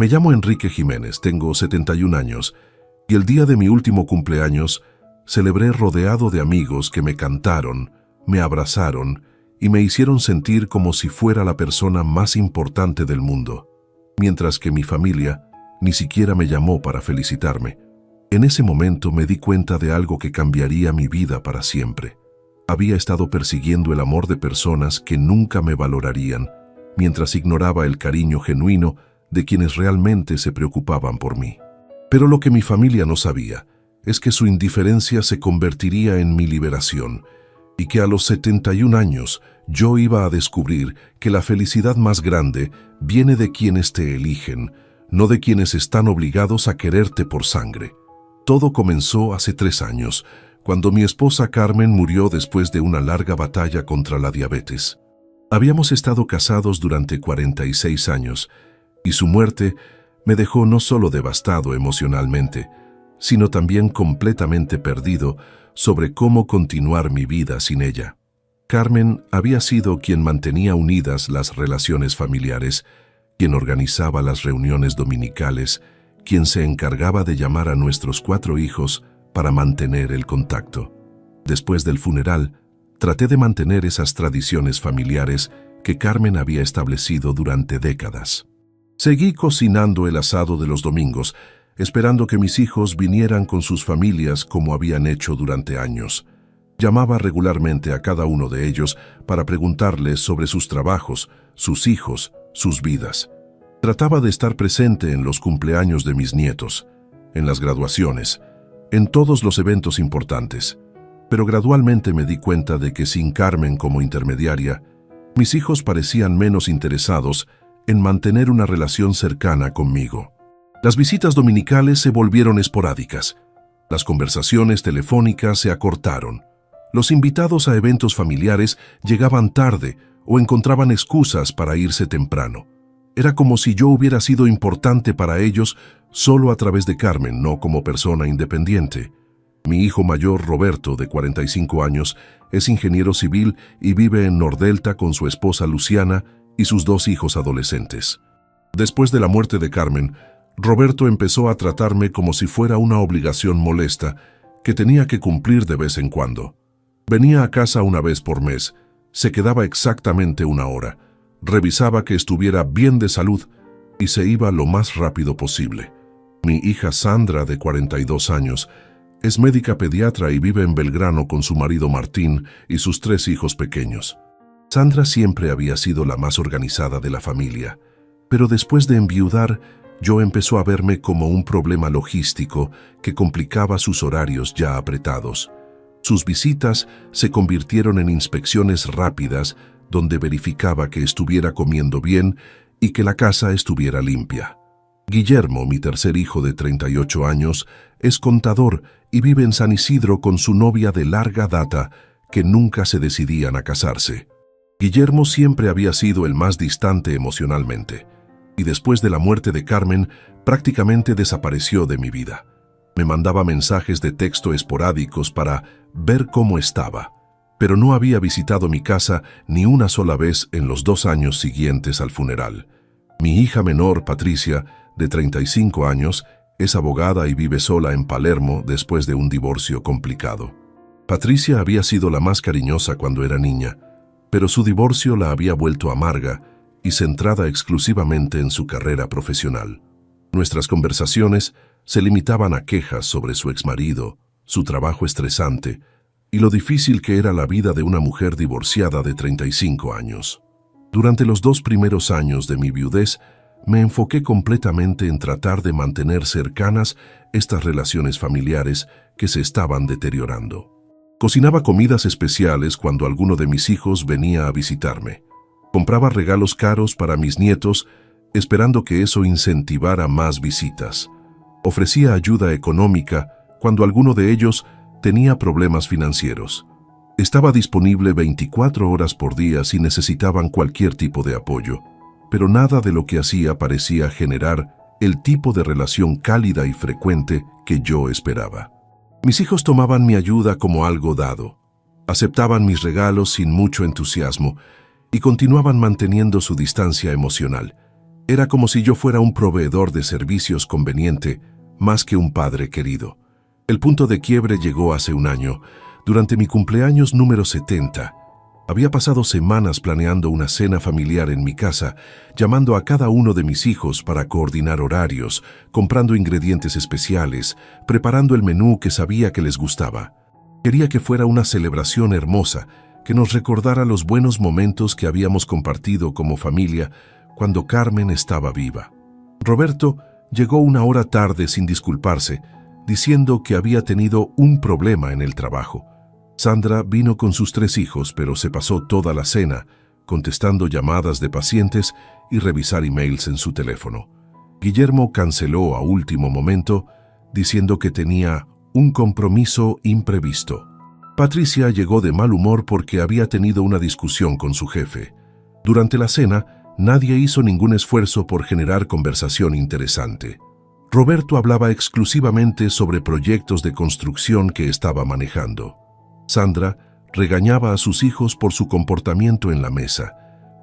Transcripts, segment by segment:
Me llamo Enrique Jiménez, tengo 71 años, y el día de mi último cumpleaños celebré rodeado de amigos que me cantaron, me abrazaron y me hicieron sentir como si fuera la persona más importante del mundo, mientras que mi familia ni siquiera me llamó para felicitarme. En ese momento me di cuenta de algo que cambiaría mi vida para siempre. Había estado persiguiendo el amor de personas que nunca me valorarían, mientras ignoraba el cariño genuino de quienes realmente se preocupaban por mí. Pero lo que mi familia no sabía es que su indiferencia se convertiría en mi liberación y que a los 71 años yo iba a descubrir que la felicidad más grande viene de quienes te eligen, no de quienes están obligados a quererte por sangre. Todo comenzó hace 3 años, cuando mi esposa Carmen murió después de una larga batalla contra la diabetes. Habíamos estado casados durante 46 años, y su muerte me dejó no solo devastado emocionalmente, sino también completamente perdido sobre cómo continuar mi vida sin ella. Carmen había sido quien mantenía unidas las relaciones familiares, quien organizaba las reuniones dominicales, quien se encargaba de llamar a nuestros 4 hijos para mantener el contacto. Después del funeral, traté de mantener esas tradiciones familiares que Carmen había establecido durante décadas. Seguí cocinando el asado de los domingos, esperando que mis hijos vinieran con sus familias como habían hecho durante años. Llamaba regularmente a cada uno de ellos para preguntarles sobre sus trabajos, sus hijos, sus vidas. Trataba de estar presente en los cumpleaños de mis nietos, en las graduaciones, en todos los eventos importantes. Pero gradualmente me di cuenta de que sin Carmen como intermediaria, mis hijos parecían menos interesados en mantener una relación cercana conmigo. Las visitas dominicales se volvieron esporádicas. Las conversaciones telefónicas se acortaron. Los invitados a eventos familiares llegaban tarde o encontraban excusas para irse temprano. Era como si yo hubiera sido importante para ellos solo a través de Carmen, no como persona independiente. Mi hijo mayor, Roberto, de 45 años, es ingeniero civil y vive en Nordelta con su esposa Luciana y sus 2 hijos adolescentes. Después de la muerte de Carmen, Roberto empezó a tratarme como si fuera una obligación molesta que tenía que cumplir de vez en cuando. Venía a casa una vez por mes, se quedaba exactamente 1 hora, revisaba que estuviera bien de salud y se iba lo más rápido posible. Mi hija Sandra, de 42 años, es médica pediatra y vive en Belgrano con su marido Martín y sus 3 hijos pequeños. Sandra siempre había sido la más organizada de la familia, pero después de enviudar, yo empezó a verme como un problema logístico que complicaba sus horarios ya apretados. Sus visitas se convirtieron en inspecciones rápidas donde verificaba que estuviera comiendo bien y que la casa estuviera limpia. Guillermo, mi tercer hijo de 38 años, es contador y vive en San Isidro con su novia de larga data que nunca se decidían a casarse. Guillermo siempre había sido el más distante emocionalmente, y después de la muerte de Carmen prácticamente desapareció de mi vida. Me mandaba mensajes de texto esporádicos para ver cómo estaba, pero no había visitado mi casa ni una sola vez en los 2 años siguientes al funeral. Mi hija menor, Patricia, de 35 años, es abogada y vive sola en Palermo después de un divorcio complicado. Patricia había sido la más cariñosa cuando era niña, pero su divorcio la había vuelto amarga y centrada exclusivamente en su carrera profesional. Nuestras conversaciones se limitaban a quejas sobre su exmarido, su trabajo estresante y lo difícil que era la vida de una mujer divorciada de 35 años. Durante los 2 primeros años de mi viudez, me enfoqué completamente en tratar de mantener cercanas estas relaciones familiares que se estaban deteriorando. Cocinaba comidas especiales cuando alguno de mis hijos venía a visitarme. Compraba regalos caros para mis nietos, esperando que eso incentivara más visitas. Ofrecía ayuda económica cuando alguno de ellos tenía problemas financieros. Estaba disponible 24 horas por día si necesitaban cualquier tipo de apoyo, pero nada de lo que hacía parecía generar el tipo de relación cálida y frecuente que yo esperaba. Mis hijos tomaban mi ayuda como algo dado, aceptaban mis regalos sin mucho entusiasmo y continuaban manteniendo su distancia emocional. Era como si yo fuera un proveedor de servicios conveniente, más que un padre querido. El punto de quiebre llegó hace un año, durante mi cumpleaños número 70. Había pasado semanas planeando una cena familiar en mi casa, llamando a cada uno de mis hijos para coordinar horarios, comprando ingredientes especiales, preparando el menú que sabía que les gustaba. Quería que fuera una celebración hermosa, que nos recordara los buenos momentos que habíamos compartido como familia cuando Carmen estaba viva. Roberto llegó una hora tarde sin disculparse, diciendo que había tenido un problema en el trabajo. Sandra vino con sus 3 hijos, pero se pasó toda la cena, contestando llamadas de pacientes y revisar emails en su teléfono. Guillermo canceló a último momento, diciendo que tenía un compromiso imprevisto. Patricia llegó de mal humor porque había tenido una discusión con su jefe. Durante la cena, nadie hizo ningún esfuerzo por generar conversación interesante. Roberto hablaba exclusivamente sobre proyectos de construcción que estaba manejando. Sandra regañaba a sus hijos por su comportamiento en la mesa.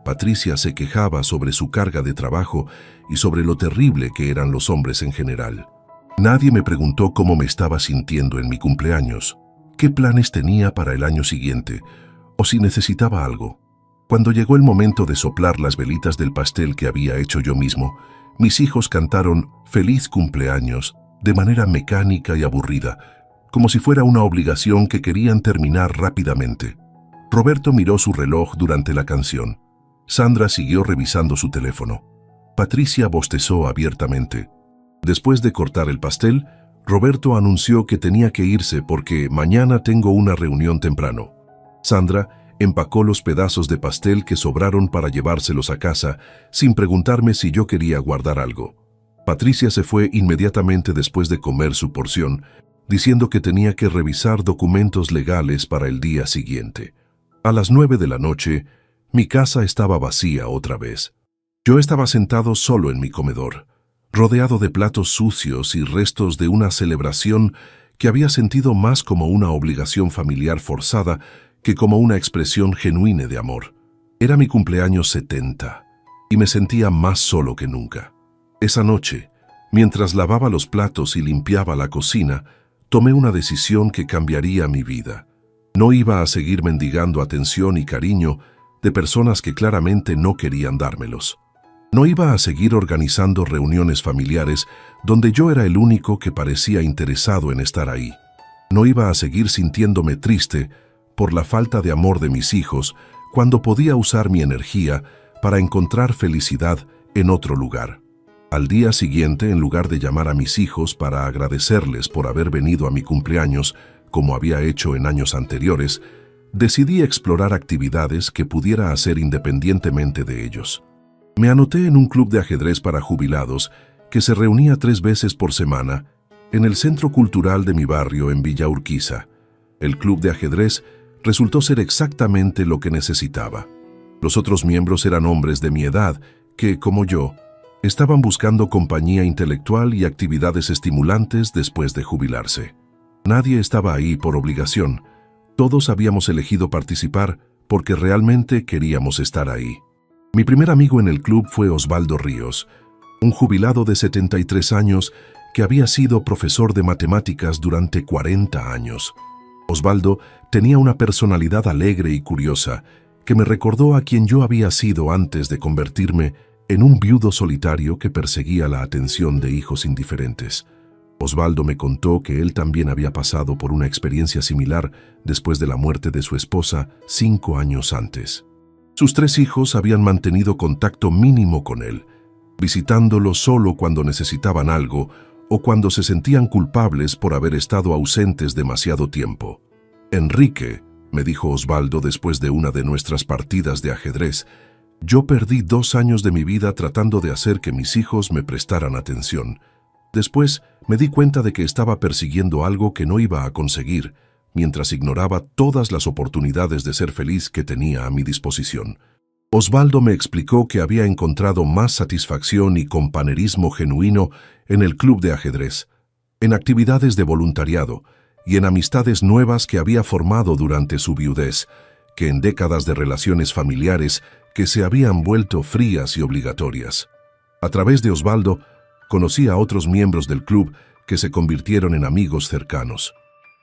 Patricia se quejaba sobre su carga de trabajo y sobre lo terrible que eran los hombres en general. Nadie me preguntó cómo me estaba sintiendo en mi cumpleaños, qué planes tenía para el año siguiente o si necesitaba algo. Cuando llegó el momento de soplar las velitas del pastel que había hecho yo mismo, mis hijos cantaron «Feliz cumpleaños» de manera mecánica y aburrida, como si fuera una obligación que querían terminar rápidamente. Roberto miró su reloj durante la canción. Sandra siguió revisando su teléfono. Patricia bostezó abiertamente. Después de cortar el pastel, Roberto anunció que tenía que irse porque mañana tengo una reunión temprano. Sandra empacó los pedazos de pastel que sobraron para llevárselos a casa, sin preguntarme si yo quería guardar algo. Patricia se fue inmediatamente después de comer su porción, diciendo que tenía que revisar documentos legales para el día siguiente. A las 9 de la noche, mi casa estaba vacía otra vez. Yo estaba sentado solo en mi comedor, rodeado de platos sucios y restos de una celebración que había sentido más como una obligación familiar forzada que como una expresión genuina de amor. Era mi cumpleaños 70 y me sentía más solo que nunca. Esa noche, mientras lavaba los platos y limpiaba la cocina, tomé una decisión que cambiaría mi vida. No iba a seguir mendigando atención y cariño de personas que claramente no querían dármelos. No iba a seguir organizando reuniones familiares donde yo era el único que parecía interesado en estar ahí. No iba a seguir sintiéndome triste por la falta de amor de mis hijos cuando podía usar mi energía para encontrar felicidad en otro lugar. Al día siguiente, en lugar de llamar a mis hijos para agradecerles por haber venido a mi cumpleaños, como había hecho en años anteriores, decidí explorar actividades que pudiera hacer independientemente de ellos. Me anoté en un club de ajedrez para jubilados que se reunía 3 veces por semana en el centro cultural de mi barrio en Villa Urquiza. El club de ajedrez resultó ser exactamente lo que necesitaba. Los otros miembros eran hombres de mi edad que, como yo, estaban buscando compañía intelectual y actividades estimulantes después de jubilarse. Nadie estaba ahí por obligación. Todos habíamos elegido participar porque realmente queríamos estar ahí. Mi primer amigo en el club fue Osvaldo Ríos, un jubilado de 73 años que había sido profesor de matemáticas durante 40 años. Osvaldo tenía una personalidad alegre y curiosa que me recordó a quien yo había sido antes de convertirme en un viudo solitario que perseguía la atención de hijos indiferentes. Osvaldo me contó que él también había pasado por una experiencia similar después de la muerte de su esposa 5 años antes. Sus 3 hijos habían mantenido contacto mínimo con él, visitándolo solo cuando necesitaban algo o cuando se sentían culpables por haber estado ausentes demasiado tiempo. «Enrique», me dijo Osvaldo después de una de nuestras partidas de ajedrez, «yo perdí 2 años de mi vida tratando de hacer que mis hijos me prestaran atención. Después me di cuenta de que estaba persiguiendo algo que no iba a conseguir, mientras ignoraba todas las oportunidades de ser feliz que tenía a mi disposición». Osvaldo me explicó que había encontrado más satisfacción y compañerismo genuino en el club de ajedrez, en actividades de voluntariado y en amistades nuevas que había formado durante su viudez, que en décadas de relaciones familiares que se habían vuelto frías y obligatorias. A través de Osvaldo, conocí a otros miembros del club que se convirtieron en amigos cercanos.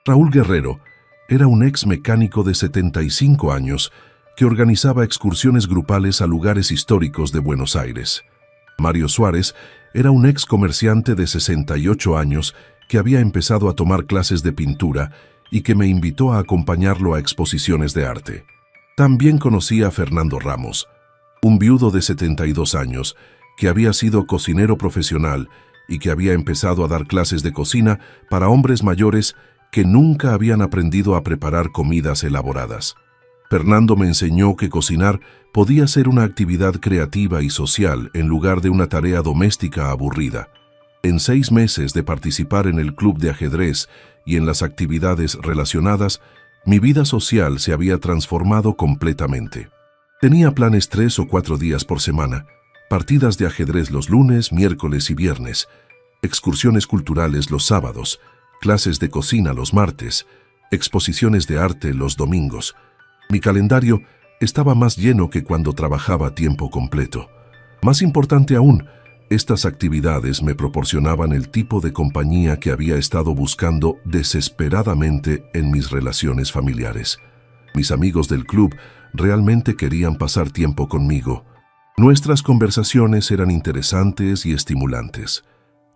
Raúl Guerrero era un ex mecánico de 75 años que organizaba excursiones grupales a lugares históricos de Buenos Aires. Mario Suárez era un ex comerciante de 68 años que había empezado a tomar clases de pintura y que me invitó a acompañarlo a exposiciones de arte. También conocí a Fernando Ramos, un viudo de 72 años que había sido cocinero profesional y que había empezado a dar clases de cocina para hombres mayores que nunca habían aprendido a preparar comidas elaboradas. Fernando me enseñó que cocinar podía ser una actividad creativa y social en lugar de una tarea doméstica aburrida. En 6 meses de participar en el club de ajedrez y en las actividades relacionadas, mi vida social se había transformado completamente. Tenía planes 3 o 4 días por semana, partidas de ajedrez los lunes, miércoles y viernes, excursiones culturales los sábados, clases de cocina los martes, exposiciones de arte los domingos. Mi calendario estaba más lleno que cuando trabajaba a tiempo completo. Más importante aún, estas actividades me proporcionaban el tipo de compañía que había estado buscando desesperadamente en mis relaciones familiares. Mis amigos del club realmente querían pasar tiempo conmigo. Nuestras conversaciones eran interesantes y estimulantes.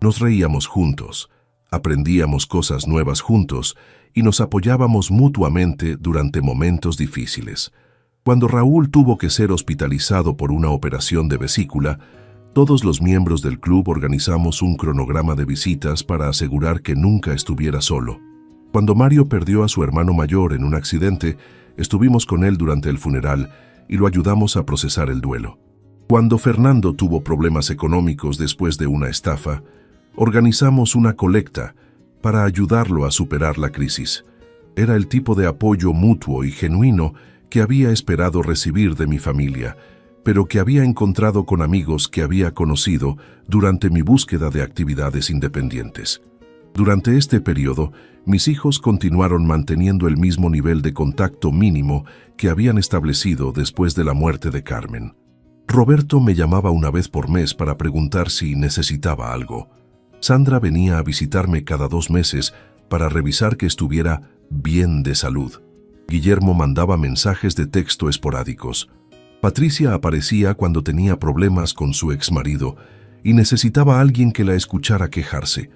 Nos reíamos juntos, aprendíamos cosas nuevas juntos y nos apoyábamos mutuamente durante momentos difíciles. Cuando Raúl tuvo que ser hospitalizado por una operación de vesícula, todos los miembros del club organizamos un cronograma de visitas para asegurar que nunca estuviera solo. Cuando Mario perdió a su hermano mayor en un accidente, estuvimos con él durante el funeral y lo ayudamos a procesar el duelo. Cuando Fernando tuvo problemas económicos después de una estafa, organizamos una colecta para ayudarlo a superar la crisis. Era el tipo de apoyo mutuo y genuino que había esperado recibir de mi familia, pero que había encontrado con amigos que había conocido durante mi búsqueda de actividades independientes. Durante este periodo, mis hijos continuaron manteniendo el mismo nivel de contacto mínimo que habían establecido después de la muerte de Carmen. Roberto me llamaba una vez por mes para preguntar si necesitaba algo. Sandra venía a visitarme cada 2 meses para revisar que estuviera bien de salud. Guillermo mandaba mensajes de texto esporádicos. Patricia aparecía cuando tenía problemas con su exmarido y necesitaba a alguien que la escuchara quejarse,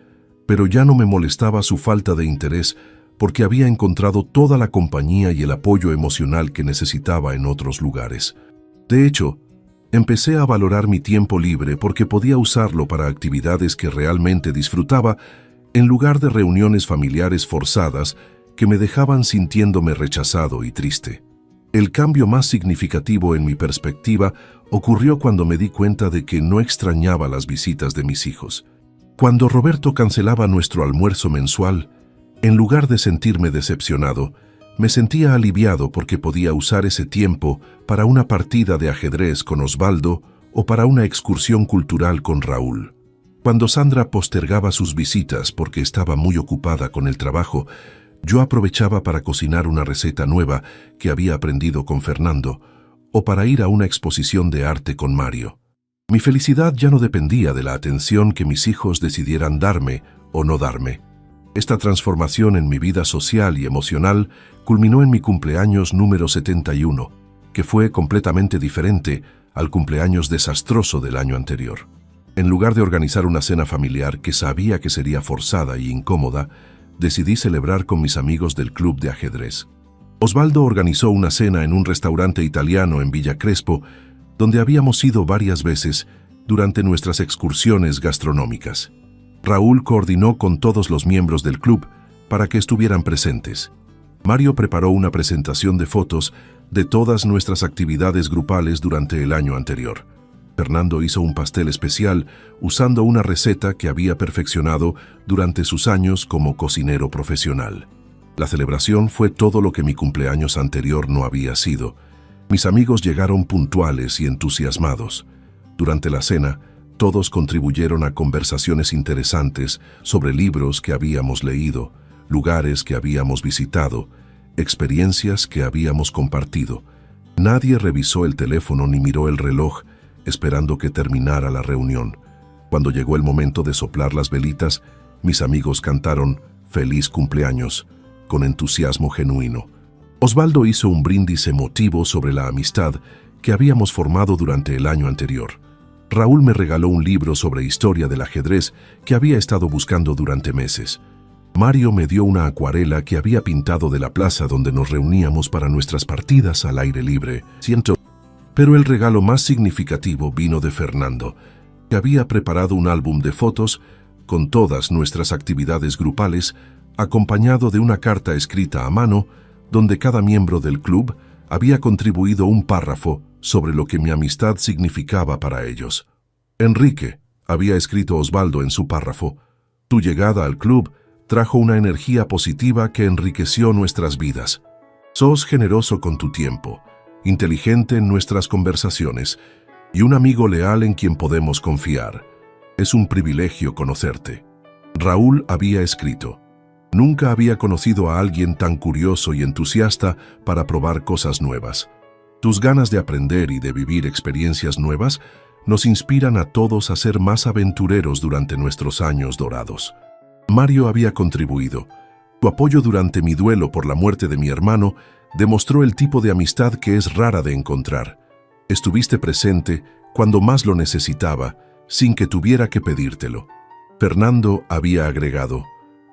pero ya no me molestaba su falta de interés porque había encontrado toda la compañía y el apoyo emocional que necesitaba en otros lugares. De hecho, empecé a valorar mi tiempo libre porque podía usarlo para actividades que realmente disfrutaba en lugar de reuniones familiares forzadas que me dejaban sintiéndome rechazado y triste. El cambio más significativo en mi perspectiva ocurrió cuando me di cuenta de que no extrañaba las visitas de mis hijos. Cuando Roberto cancelaba nuestro almuerzo mensual, en lugar de sentirme decepcionado, me sentía aliviado porque podía usar ese tiempo para una partida de ajedrez con Osvaldo o para una excursión cultural con Raúl. Cuando Sandra postergaba sus visitas porque estaba muy ocupada con el trabajo, yo aprovechaba para cocinar una receta nueva que había aprendido con Fernando o para ir a una exposición de arte con Mario. Mi felicidad ya no dependía de la atención que mis hijos decidieran darme o no darme. Esta transformación en mi vida social y emocional culminó en mi cumpleaños número 71, que fue completamente diferente al cumpleaños desastroso del año anterior. En lugar de organizar una cena familiar que sabía que sería forzada y incómoda, decidí celebrar con mis amigos del club de ajedrez. Osvaldo organizó una cena en un restaurante italiano en Villa Crespo, donde habíamos ido varias veces durante nuestras excursiones gastronómicas. Raúl coordinó con todos los miembros del club para que estuvieran presentes. Mario preparó una presentación de fotos de todas nuestras actividades grupales durante el año anterior. Fernando hizo un pastel especial usando una receta que había perfeccionado durante sus años como cocinero profesional. La celebración fue todo lo que mi cumpleaños anterior no había sido. Mis amigos llegaron puntuales y entusiasmados. Durante la cena, todos contribuyeron a conversaciones interesantes sobre libros que habíamos leído, lugares que habíamos visitado, experiencias que habíamos compartido. Nadie revisó el teléfono ni miró el reloj, esperando que terminara la reunión. Cuando llegó el momento de soplar las velitas, mis amigos cantaron «Feliz cumpleaños» con entusiasmo genuino. Osvaldo hizo un brindis emotivo sobre la amistad que habíamos formado durante el año anterior. Raúl me regaló un libro sobre historia del ajedrez que había estado buscando durante meses. Mario me dio una acuarela que había pintado de la plaza donde nos reuníamos para nuestras partidas al aire libre. Pero el regalo más significativo vino de Fernando, que había preparado un álbum de fotos con todas nuestras actividades grupales, acompañado de una carta escrita a mano, donde cada miembro del club había contribuido un párrafo sobre lo que mi amistad significaba para ellos. Enrique, había escrito Osvaldo en su párrafo, tu llegada al club trajo una energía positiva que enriqueció nuestras vidas. Sos generoso con tu tiempo, inteligente en nuestras conversaciones y un amigo leal en quien podemos confiar. Es un privilegio conocerte. Raúl había escrito, nunca había conocido a alguien tan curioso y entusiasta para probar cosas nuevas. Tus ganas de aprender y de vivir experiencias nuevas nos inspiran a todos a ser más aventureros durante nuestros años dorados. Mario había contribuido. Tu apoyo durante mi duelo por la muerte de mi hermano demostró el tipo de amistad que es rara de encontrar. Estuviste presente cuando más lo necesitaba, sin que tuviera que pedírtelo. Fernando había agregado,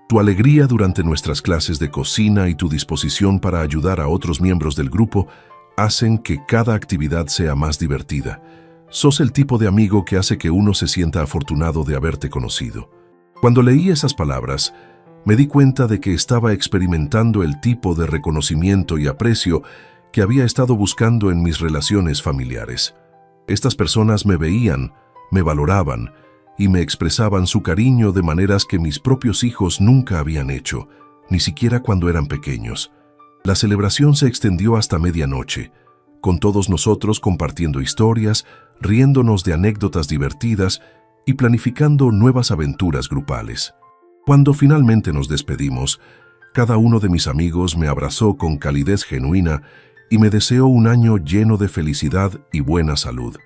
tu alegría durante nuestras clases de cocina y tu disposición para ayudar a otros miembros del grupo hacen que cada actividad sea más divertida. Sos el tipo de amigo que hace que uno se sienta afortunado de haberte conocido. Cuando leí esas palabras, me di cuenta de que estaba experimentando el tipo de reconocimiento y aprecio que había estado buscando en mis relaciones familiares. Estas personas me veían, me valoraban y me expresaban su cariño de maneras que mis propios hijos nunca habían hecho, ni siquiera cuando eran pequeños. La celebración se extendió hasta medianoche, con todos nosotros compartiendo historias, riéndonos de anécdotas divertidas y planificando nuevas aventuras grupales. Cuando finalmente nos despedimos, cada uno de mis amigos me abrazó con calidez genuina y me deseó un año lleno de felicidad y buena salud.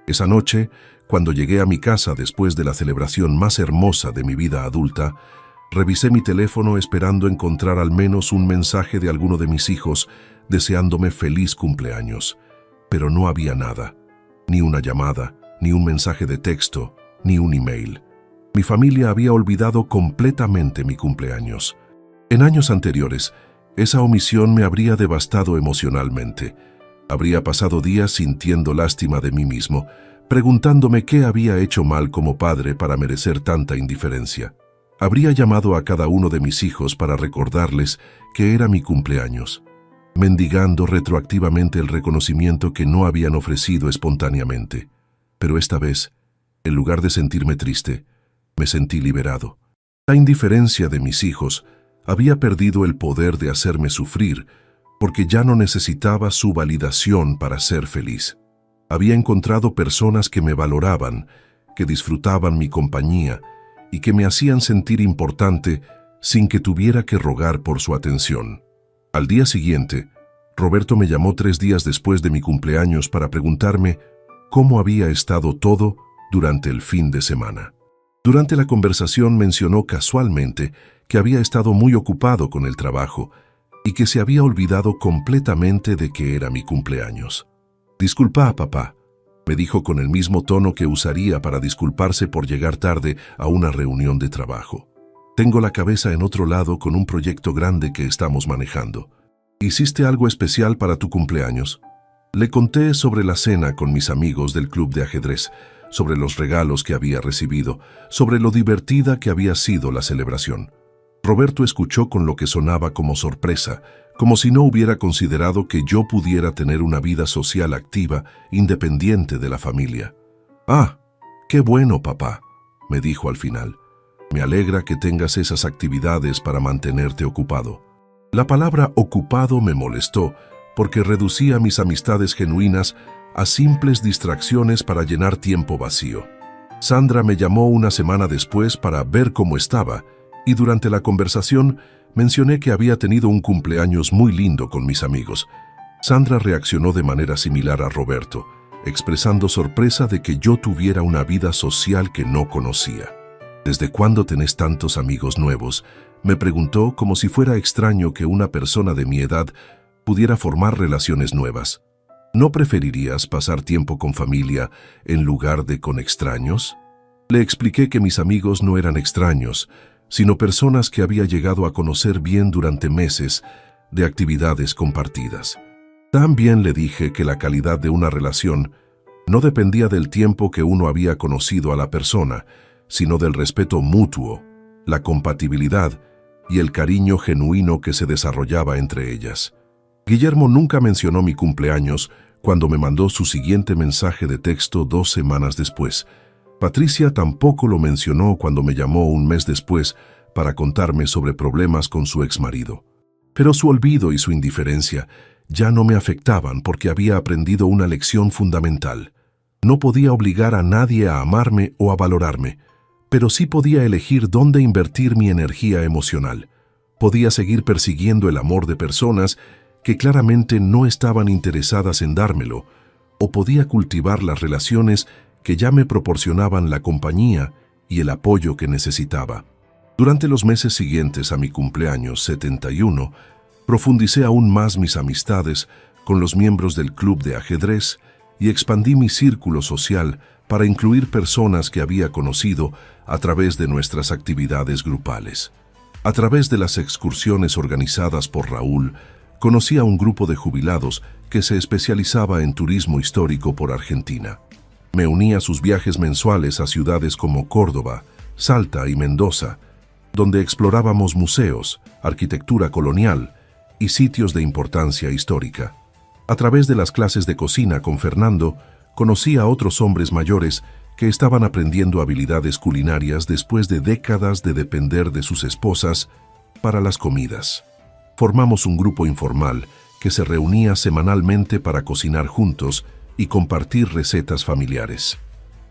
Esa noche, cuando llegué a mi casa después de la celebración más hermosa de mi vida adulta, revisé mi teléfono esperando encontrar al menos un mensaje de alguno de mis hijos deseándome feliz cumpleaños. Pero no había nada, ni una llamada, ni un mensaje de texto, ni un email. Mi familia había olvidado completamente mi cumpleaños. En años anteriores, esa omisión me habría devastado emocionalmente. Habría pasado días sintiendo lástima de mí mismo, preguntándome qué había hecho mal como padre para merecer tanta indiferencia. Habría llamado a cada uno de mis hijos para recordarles que era mi cumpleaños, mendigando retroactivamente el reconocimiento que no habían ofrecido espontáneamente. Pero esta vez, en lugar de sentirme triste, me sentí liberado. La indiferencia de mis hijos había perdido el poder de hacerme sufrir, porque ya no necesitaba su validación para ser feliz. Había encontrado personas que me valoraban, que disfrutaban mi compañía y que me hacían sentir importante sin que tuviera que rogar por su atención. Al día siguiente, Roberto me llamó 3 días después de mi cumpleaños para preguntarme cómo había estado todo durante el fin de semana. Durante la conversación mencionó casualmente que había estado muy ocupado con el trabajo y que se había olvidado completamente de que era mi cumpleaños. «Disculpa, papá», me dijo con el mismo tono que usaría para disculparse por llegar tarde a una reunión de trabajo. «Tengo la cabeza en otro lado con un proyecto grande que estamos manejando. ¿Hiciste algo especial para tu cumpleaños?» Le conté sobre la cena con mis amigos del club de ajedrez, sobre los regalos que había recibido, sobre lo divertida que había sido la celebración. Roberto escuchó con lo que sonaba como sorpresa, como si no hubiera considerado que yo pudiera tener una vida social activa, independiente de la familia. «Ah, qué bueno, papá», me dijo al final. «Me alegra que tengas esas actividades para mantenerte ocupado». La palabra ocupado me molestó, porque reducía mis amistades genuinas a simples distracciones para llenar tiempo vacío. Sandra me llamó una semana después para ver cómo estaba, y durante la conversación mencioné que había tenido un cumpleaños muy lindo con mis amigos. Sandra reaccionó de manera similar a Roberto, expresando sorpresa de que yo tuviera una vida social que no conocía. ¿Desde cuándo tenés tantos amigos nuevos?, me preguntó, como si fuera extraño que una persona de mi edad pudiera formar relaciones nuevas. ¿No preferirías pasar tiempo con familia en lugar de con extraños? Le expliqué que mis amigos no eran extraños, sino personas que había llegado a conocer bien durante meses de actividades compartidas. También le dije que la calidad de una relación no dependía del tiempo que uno había conocido a la persona, sino del respeto mutuo, la compatibilidad y el cariño genuino que se desarrollaba entre ellas. Guillermo nunca mencionó mi cumpleaños cuando me mandó su siguiente mensaje de texto 2 semanas después. Patricia tampoco lo mencionó cuando me llamó un mes después para contarme sobre problemas con su exmarido. Pero su olvido y su indiferencia ya no me afectaban porque había aprendido una lección fundamental. No podía obligar a nadie a amarme o a valorarme, pero sí podía elegir dónde invertir mi energía emocional. Podía seguir persiguiendo el amor de personas que claramente no estaban interesadas en dármelo, o podía cultivar las relaciones que ya me proporcionaban la compañía y el apoyo que necesitaba. Durante los meses siguientes a mi cumpleaños 71, profundicé aún más mis amistades con los miembros del club de ajedrez y expandí mi círculo social para incluir personas que había conocido a través de nuestras actividades grupales. A través de las excursiones organizadas por Raúl, conocí a un grupo de jubilados que se especializaba en turismo histórico por Argentina. Me uní a sus viajes mensuales a ciudades como Córdoba, Salta y Mendoza, donde explorábamos museos, arquitectura colonial y sitios de importancia histórica. A través de las clases de cocina con Fernando, conocí a otros hombres mayores que estaban aprendiendo habilidades culinarias después de décadas de depender de sus esposas para las comidas. Formamos un grupo informal que se reunía semanalmente para cocinar juntos y compartir recetas familiares.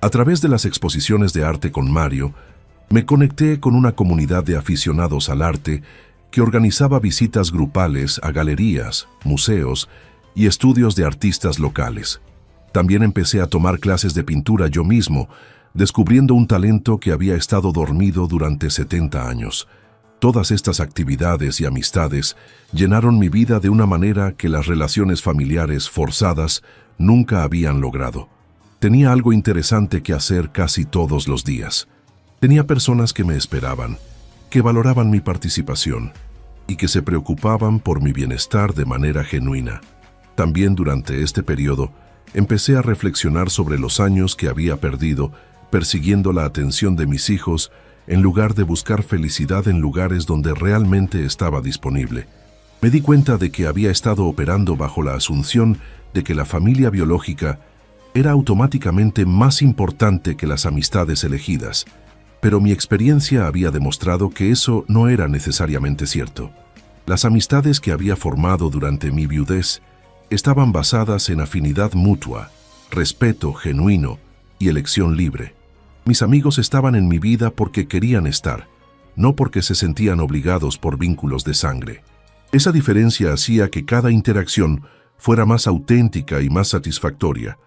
A través de las exposiciones de arte con Mario, me conecté con una comunidad de aficionados al arte que organizaba visitas grupales a galerías, museos y estudios de artistas locales. También empecé a tomar clases de pintura yo mismo, descubriendo un talento que había estado dormido durante 70 años. Todas estas actividades y amistades llenaron mi vida de una manera que las relaciones familiares forzadas nunca habían logrado. Tenía algo interesante que hacer casi todos los días. Tenía personas que me esperaban, que valoraban mi participación y que se preocupaban por mi bienestar de manera genuina. También durante este periodo, empecé a reflexionar sobre los años que había perdido persiguiendo la atención de mis hijos en lugar de buscar felicidad en lugares donde realmente estaba disponible. Me di cuenta de que había estado operando bajo la asunción de que la familia biológica era automáticamente más importante que las amistades elegidas, pero mi experiencia había demostrado que eso no era necesariamente cierto. Las amistades que había formado durante mi viudez estaban basadas en afinidad mutua, respeto genuino y elección libre. Mis amigos estaban en mi vida porque querían estar, no porque se sentían obligados por vínculos de sangre. Esa diferencia hacía que cada interacción fuera más auténtica y más satisfactoria.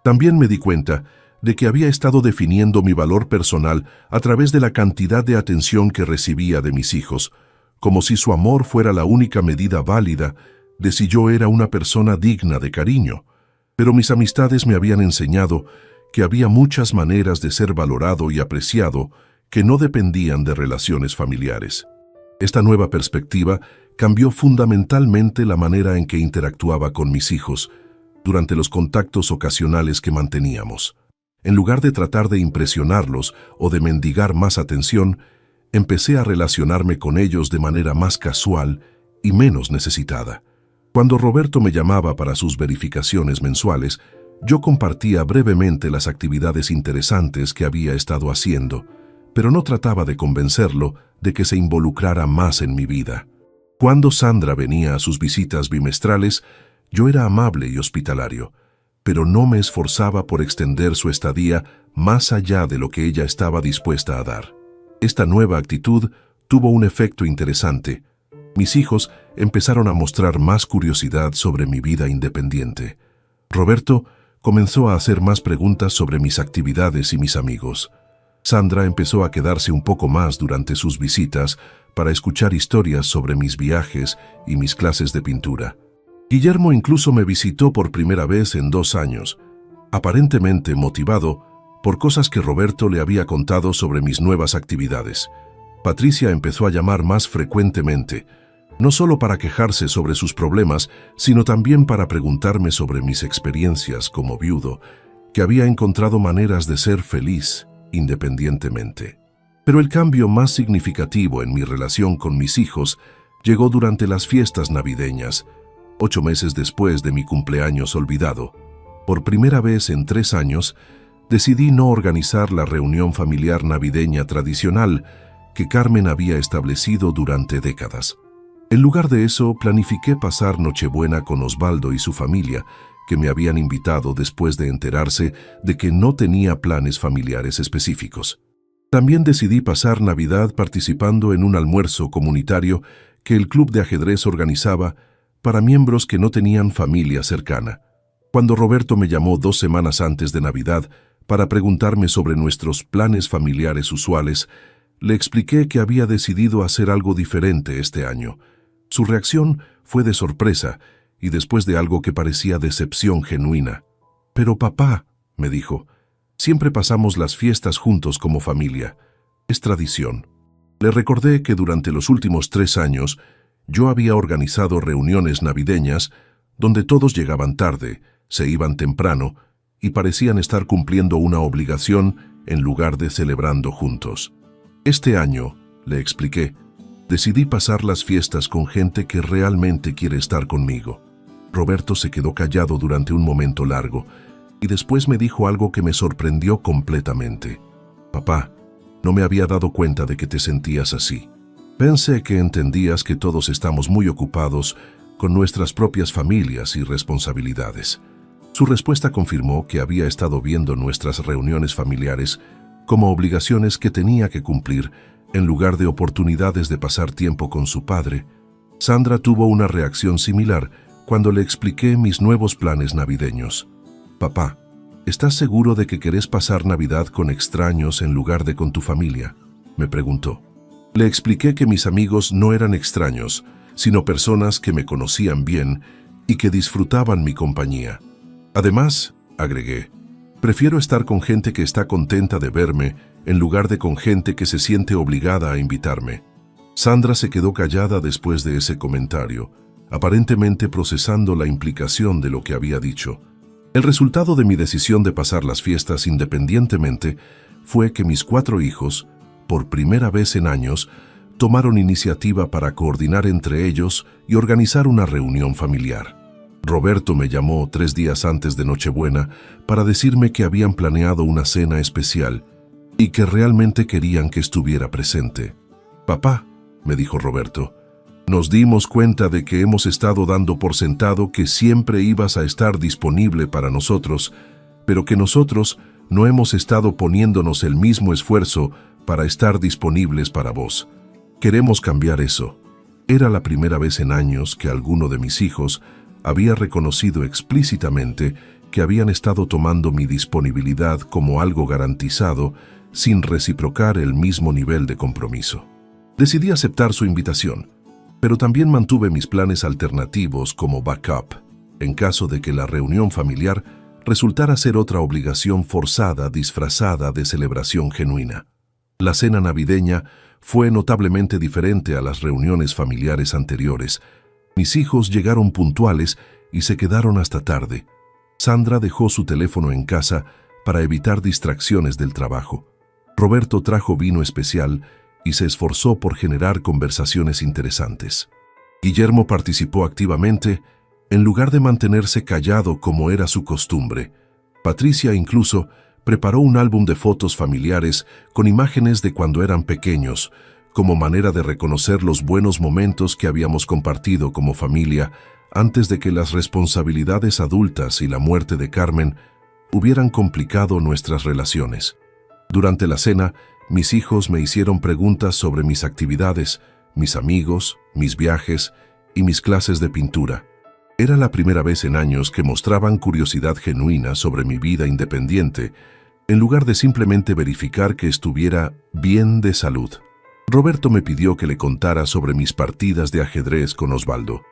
También me di cuenta de que había estado definiendo mi valor personal a través de la cantidad de atención que recibía de mis hijos, como si su amor fuera la única medida válida de si yo era una persona digna de cariño. Pero mis amistades me habían enseñado que había muchas maneras de ser valorado y apreciado que no dependían de relaciones familiares. Esta nueva perspectiva cambió fundamentalmente la manera en que interactuaba con mis hijos durante los contactos ocasionales que manteníamos. En lugar de tratar de impresionarlos o de mendigar más atención, empecé a relacionarme con ellos de manera más casual y menos necesitada. Cuando Roberto me llamaba para sus verificaciones mensuales, yo compartía brevemente las actividades interesantes que había estado haciendo, pero no trataba de convencerlo de que se involucrara más en mi vida. Cuando Sandra venía a sus visitas bimestrales, yo era amable y hospitalario, pero no me esforzaba por extender su estadía más allá de lo que ella estaba dispuesta a dar. Esta nueva actitud tuvo un efecto interesante. Mis hijos empezaron a mostrar más curiosidad sobre mi vida independiente. Roberto comenzó a hacer más preguntas sobre mis actividades y mis amigos. Sandra empezó a quedarse un poco más durante sus visitas para escuchar historias sobre mis viajes y mis clases de pintura. Guillermo incluso me visitó por primera vez en 2 años, aparentemente motivado por cosas que Roberto le había contado sobre mis nuevas actividades. Patricia empezó a llamar más frecuentemente, no solo para quejarse sobre sus problemas, sino también para preguntarme sobre mis experiencias como viudo, que había encontrado maneras de ser feliz independientemente. Pero el cambio más significativo en mi relación con mis hijos llegó durante las fiestas navideñas, 8 meses después de mi cumpleaños olvidado. Por primera vez en 3 años, decidí no organizar la reunión familiar navideña tradicional que Carmen había establecido durante décadas. En lugar de eso, planifiqué pasar Nochebuena con Osvaldo y su familia, que me habían invitado después de enterarse de que no tenía planes familiares específicos. También decidí pasar Navidad participando en un almuerzo comunitario que el club de ajedrez organizaba para miembros que no tenían familia cercana. Cuando Roberto me llamó 2 semanas antes de Navidad para preguntarme sobre nuestros planes familiares usuales, le expliqué que había decidido hacer algo diferente este año. Su reacción fue de sorpresa y después de algo que parecía decepción genuina. «Pero papá», me dijo, «siempre pasamos las fiestas juntos como familia. Es tradición». Le recordé que durante los últimos 3 años yo había organizado reuniones navideñas donde todos llegaban tarde, se iban temprano y parecían estar cumpliendo una obligación en lugar de celebrando juntos. Este año, le expliqué, decidí pasar las fiestas con gente que realmente quiere estar conmigo. Roberto se quedó callado durante un momento largo y después me dijo algo que me sorprendió completamente. «Papá, no me había dado cuenta de que te sentías así. Pensé que entendías que todos estamos muy ocupados con nuestras propias familias y responsabilidades». Su respuesta confirmó que había estado viendo nuestras reuniones familiares como obligaciones que tenía que cumplir en lugar de oportunidades de pasar tiempo con su padre. Sandra tuvo una reacción similar cuando le expliqué mis nuevos planes navideños. «Papá, ¿estás seguro de que querés pasar Navidad con extraños en lugar de con tu familia?», me preguntó. Le expliqué que mis amigos no eran extraños, sino personas que me conocían bien y que disfrutaban mi compañía. Además, agregué, prefiero estar con gente que está contenta de verme en lugar de con gente que se siente obligada a invitarme. Sandra se quedó callada después de ese comentario, aparentemente procesando la implicación de lo que había dicho. El resultado de mi decisión de pasar las fiestas independientemente fue que mis 4 hijos, por primera vez en años, tomaron iniciativa para coordinar entre ellos y organizar una reunión familiar. Roberto me llamó 3 días antes de Nochebuena para decirme que habían planeado una cena especial y que realmente querían que estuviera presente. «Papá», me dijo Roberto, «nos dimos cuenta de que hemos estado dando por sentado que siempre ibas a estar disponible para nosotros, pero que nosotros no hemos estado poniéndonos el mismo esfuerzo para estar disponibles para vos. Queremos cambiar eso». Era la primera vez en años que alguno de mis hijos había reconocido explícitamente que habían estado tomando mi disponibilidad como algo garantizado sin reciprocar el mismo nivel de compromiso. Decidí aceptar su invitación, pero también mantuve mis planes alternativos como backup, en caso de que la reunión familiar resultara ser otra obligación forzada disfrazada de celebración genuina. La cena navideña fue notablemente diferente a las reuniones familiares anteriores. Mis hijos llegaron puntuales y se quedaron hasta tarde. Sandra dejó su teléfono en casa para evitar distracciones del trabajo. Roberto trajo vino especial y se esforzó por generar conversaciones interesantes. Guillermo participó activamente en lugar de mantenerse callado como era su costumbre. Patricia incluso preparó un álbum de fotos familiares con imágenes de cuando eran pequeños, como manera de reconocer los buenos momentos que habíamos compartido como familia antes de que las responsabilidades adultas y la muerte de Carmen hubieran complicado nuestras relaciones. Durante la cena, mis hijos me hicieron preguntas sobre mis actividades, mis amigos, mis viajes y mis clases de pintura. Era la primera vez en años que mostraban curiosidad genuina sobre mi vida independiente, en lugar de simplemente verificar que estuviera bien de salud. Roberto me pidió que le contara sobre mis partidas de ajedrez con Osvaldo.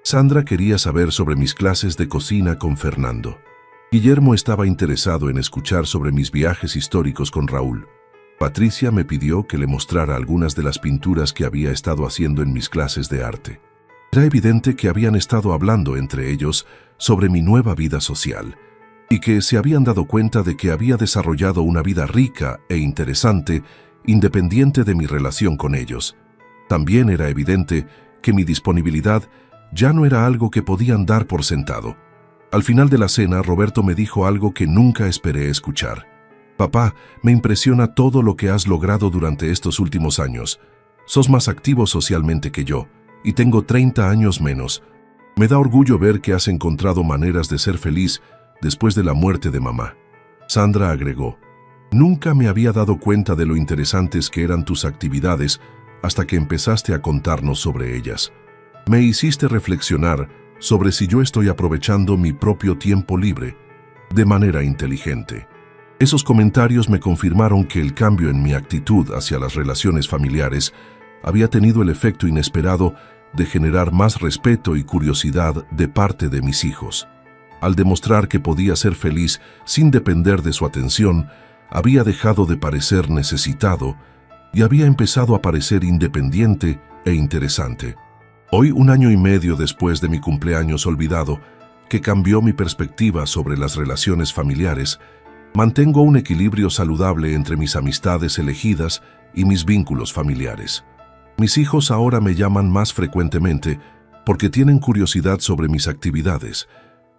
Sandra quería saber sobre mis clases de cocina con Fernando. Guillermo estaba interesado en escuchar sobre mis viajes históricos con Raúl. Patricia me pidió que le mostrara algunas de las pinturas que había estado haciendo en mis clases de arte. Era evidente que habían estado hablando entre ellos sobre mi nueva vida social y que se habían dado cuenta de que había desarrollado una vida rica e interesante independiente de mi relación con ellos. También era evidente que mi disponibilidad ya no era algo que podían dar por sentado. Al final de la cena, Roberto me dijo algo que nunca esperé escuchar. «Papá, me impresiona todo lo que has logrado durante estos últimos años. Sos más activo socialmente que yo, y tengo 30 años menos. Me da orgullo ver que has encontrado maneras de ser feliz después de la muerte de mamá». Sandra agregó: «Nunca me había dado cuenta de lo interesantes que eran tus actividades hasta que empezaste a contarnos sobre ellas. Me hiciste reflexionar sobre si yo estoy aprovechando mi propio tiempo libre de manera inteligente». Esos comentarios me confirmaron que el cambio en mi actitud hacia las relaciones familiares había tenido el efecto inesperado de generar más respeto y curiosidad de parte de mis hijos. Al demostrar que podía ser feliz sin depender de su atención, había dejado de parecer necesitado y había empezado a parecer independiente e interesante. Hoy, 1 año y medio después de mi cumpleaños olvidado, que cambió mi perspectiva sobre las relaciones familiares, mantengo un equilibrio saludable entre mis amistades elegidas y mis vínculos familiares. Mis hijos ahora me llaman más frecuentemente porque tienen curiosidad sobre mis actividades,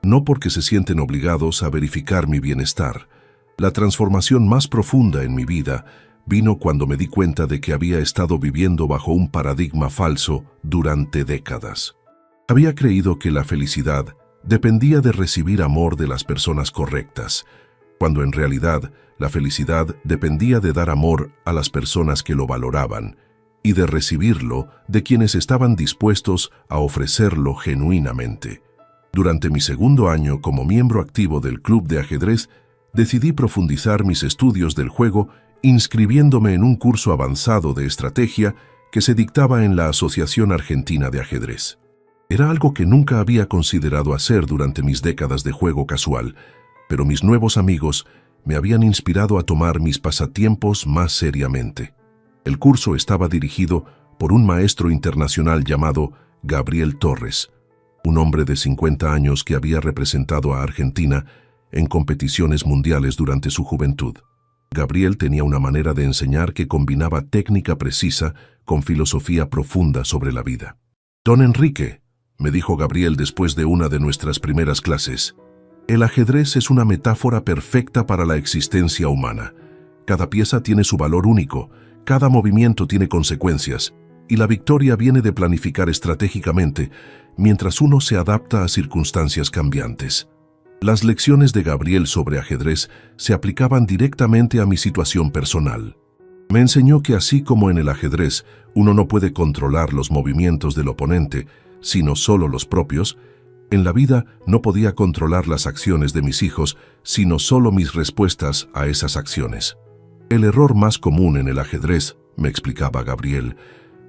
no porque se sienten obligados a verificar mi bienestar. La transformación más profunda en mi vida vino cuando me di cuenta de que había estado viviendo bajo un paradigma falso durante décadas. Había creído que la felicidad dependía de recibir amor de las personas correctas, cuando en realidad la felicidad dependía de dar amor a las personas que lo valoraban y de recibirlo de quienes estaban dispuestos a ofrecerlo genuinamente. Durante mi 2º año como miembro activo del club de ajedrez, decidí profundizar mis estudios del juego inscribiéndome en un curso avanzado de estrategia que se dictaba en la Asociación Argentina de Ajedrez. Era algo que nunca había considerado hacer durante mis décadas de juego casual, pero mis nuevos amigos me habían inspirado a tomar mis pasatiempos más seriamente. El curso estaba dirigido por un maestro internacional llamado Gabriel Torres, un hombre de 50 años que había representado a Argentina en competiciones mundiales durante su juventud. Gabriel tenía una manera de enseñar que combinaba técnica precisa con filosofía profunda sobre la vida. «Don Enrique», me dijo Gabriel después de una de nuestras primeras clases, «el ajedrez es una metáfora perfecta para la existencia humana. Cada pieza tiene su valor único, cada movimiento tiene consecuencias, y la victoria viene de planificar estratégicamente, mientras uno se adapta a circunstancias cambiantes». Las lecciones de Gabriel sobre ajedrez se aplicaban directamente a mi situación personal. Me enseñó que así como en el ajedrez uno no puede controlar los movimientos del oponente, sino solo los propios, en la vida no podía controlar las acciones de mis hijos, sino solo mis respuestas a esas acciones. El error más común en el ajedrez, me explicaba Gabriel,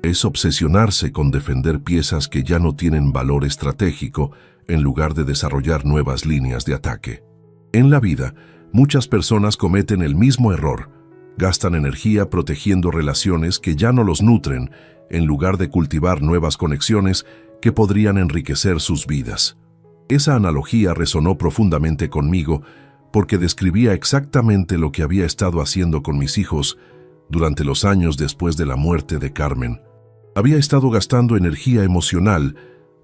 es obsesionarse con defender piezas que ya no tienen valor estratégico en lugar de desarrollar nuevas líneas de ataque. En la vida, muchas personas cometen el mismo error. Gastan energía protegiendo relaciones que ya no los nutren, en lugar de cultivar nuevas conexiones que podrían enriquecer sus vidas. Esa analogía resonó profundamente conmigo porque describía exactamente lo que había estado haciendo con mis hijos durante los años después de la muerte de Carmen. Había estado gastando energía emocional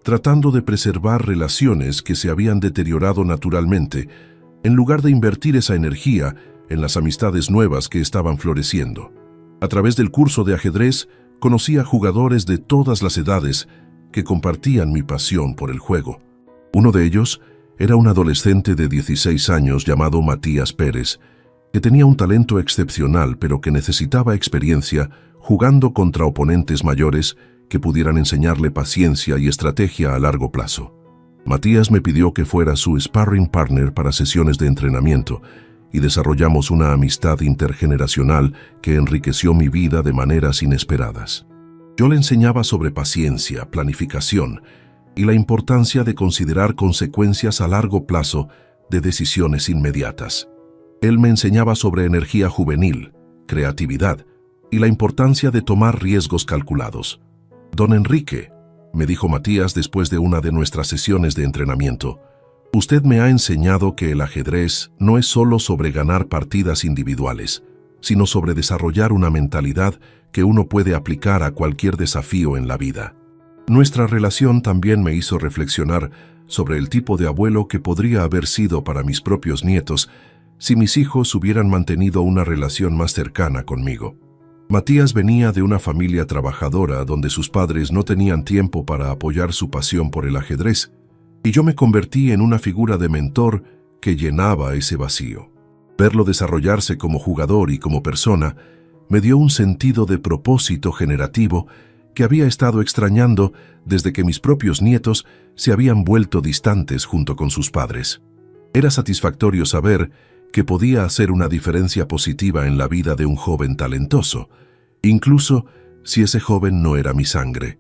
tratando de preservar relaciones que se habían deteriorado naturalmente, en lugar de invertir esa energía en las amistades nuevas que estaban floreciendo. A través del curso de ajedrez, conocí a jugadores de todas las edades que compartían mi pasión por el juego. Uno de ellos era un adolescente de 16 años llamado Matías Pérez, que tenía un talento excepcional pero que necesitaba experiencia jugando contra oponentes mayores que pudieran enseñarle paciencia y estrategia a largo plazo. Matías me pidió que fuera su sparring partner para sesiones de entrenamiento y desarrollamos una amistad intergeneracional que enriqueció mi vida de maneras inesperadas. Yo le enseñaba sobre paciencia, planificación y la importancia de considerar consecuencias a largo plazo de decisiones inmediatas. Él me enseñaba sobre energía juvenil, creatividad y la importancia de tomar riesgos calculados. «Don Enrique», me dijo Matías después de una de nuestras sesiones de entrenamiento, «usted me ha enseñado que el ajedrez no es solo sobre ganar partidas individuales, sino sobre desarrollar una mentalidad que uno puede aplicar a cualquier desafío en la vida». Nuestra relación también me hizo reflexionar sobre el tipo de abuelo que podría haber sido para mis propios nietos si mis hijos hubieran mantenido una relación más cercana conmigo. Matías venía de una familia trabajadora donde sus padres no tenían tiempo para apoyar su pasión por el ajedrez, y yo me convertí en una figura de mentor que llenaba ese vacío. Verlo desarrollarse como jugador y como persona me dio un sentido de propósito generativo que había estado extrañando desde que mis propios nietos se habían vuelto distantes junto con sus padres. Era satisfactorio saber que podía hacer una diferencia positiva en la vida de un joven talentoso, incluso si ese joven no era mi sangre.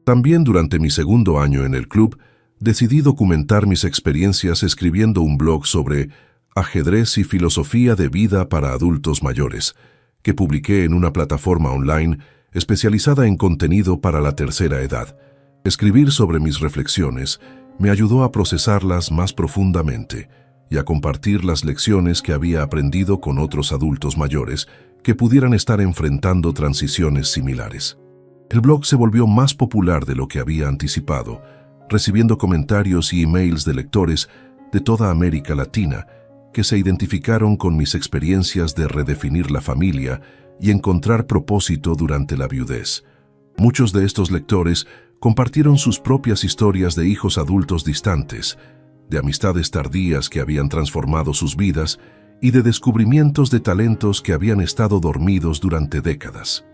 También durante mi segundo año en el club, decidí documentar mis experiencias escribiendo un blog sobre ajedrez y filosofía de vida para adultos mayores, que publiqué en una plataforma online especializada en contenido para la tercera edad. Escribir sobre mis reflexiones me ayudó a procesarlas más profundamente y a compartir las lecciones que había aprendido con otros adultos mayores que pudieran estar enfrentando transiciones similares. El blog se volvió más popular de lo que había anticipado, recibiendo comentarios y emails de lectores de toda América Latina que se identificaron con mis experiencias de redefinir la familia y encontrar propósito durante la viudez. Muchos de estos lectores compartieron sus propias historias de hijos adultos distantes, de amistades tardías que habían transformado sus vidas y de descubrimientos de talentos que habían estado dormidos durante décadas.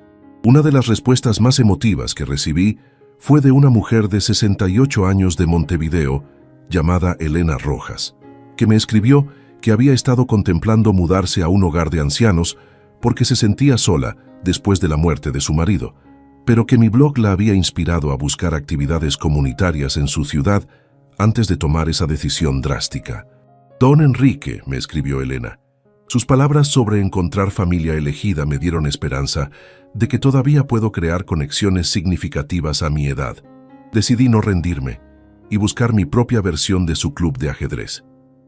Una de las respuestas más emotivas que recibí fue de una mujer de 68 años de Montevideo, llamada Elena Rojas, que me escribió que había estado contemplando mudarse a un hogar de ancianos porque se sentía sola después de la muerte de su marido, pero que mi blog la había inspirado a buscar actividades comunitarias en su ciudad antes de tomar esa decisión drástica. «Don Enrique», me escribió Elena. Sus palabras sobre encontrar familia elegida me dieron esperanza de que todavía puedo crear conexiones significativas a mi edad. Decidí no rendirme y buscar mi propia versión de su club de ajedrez.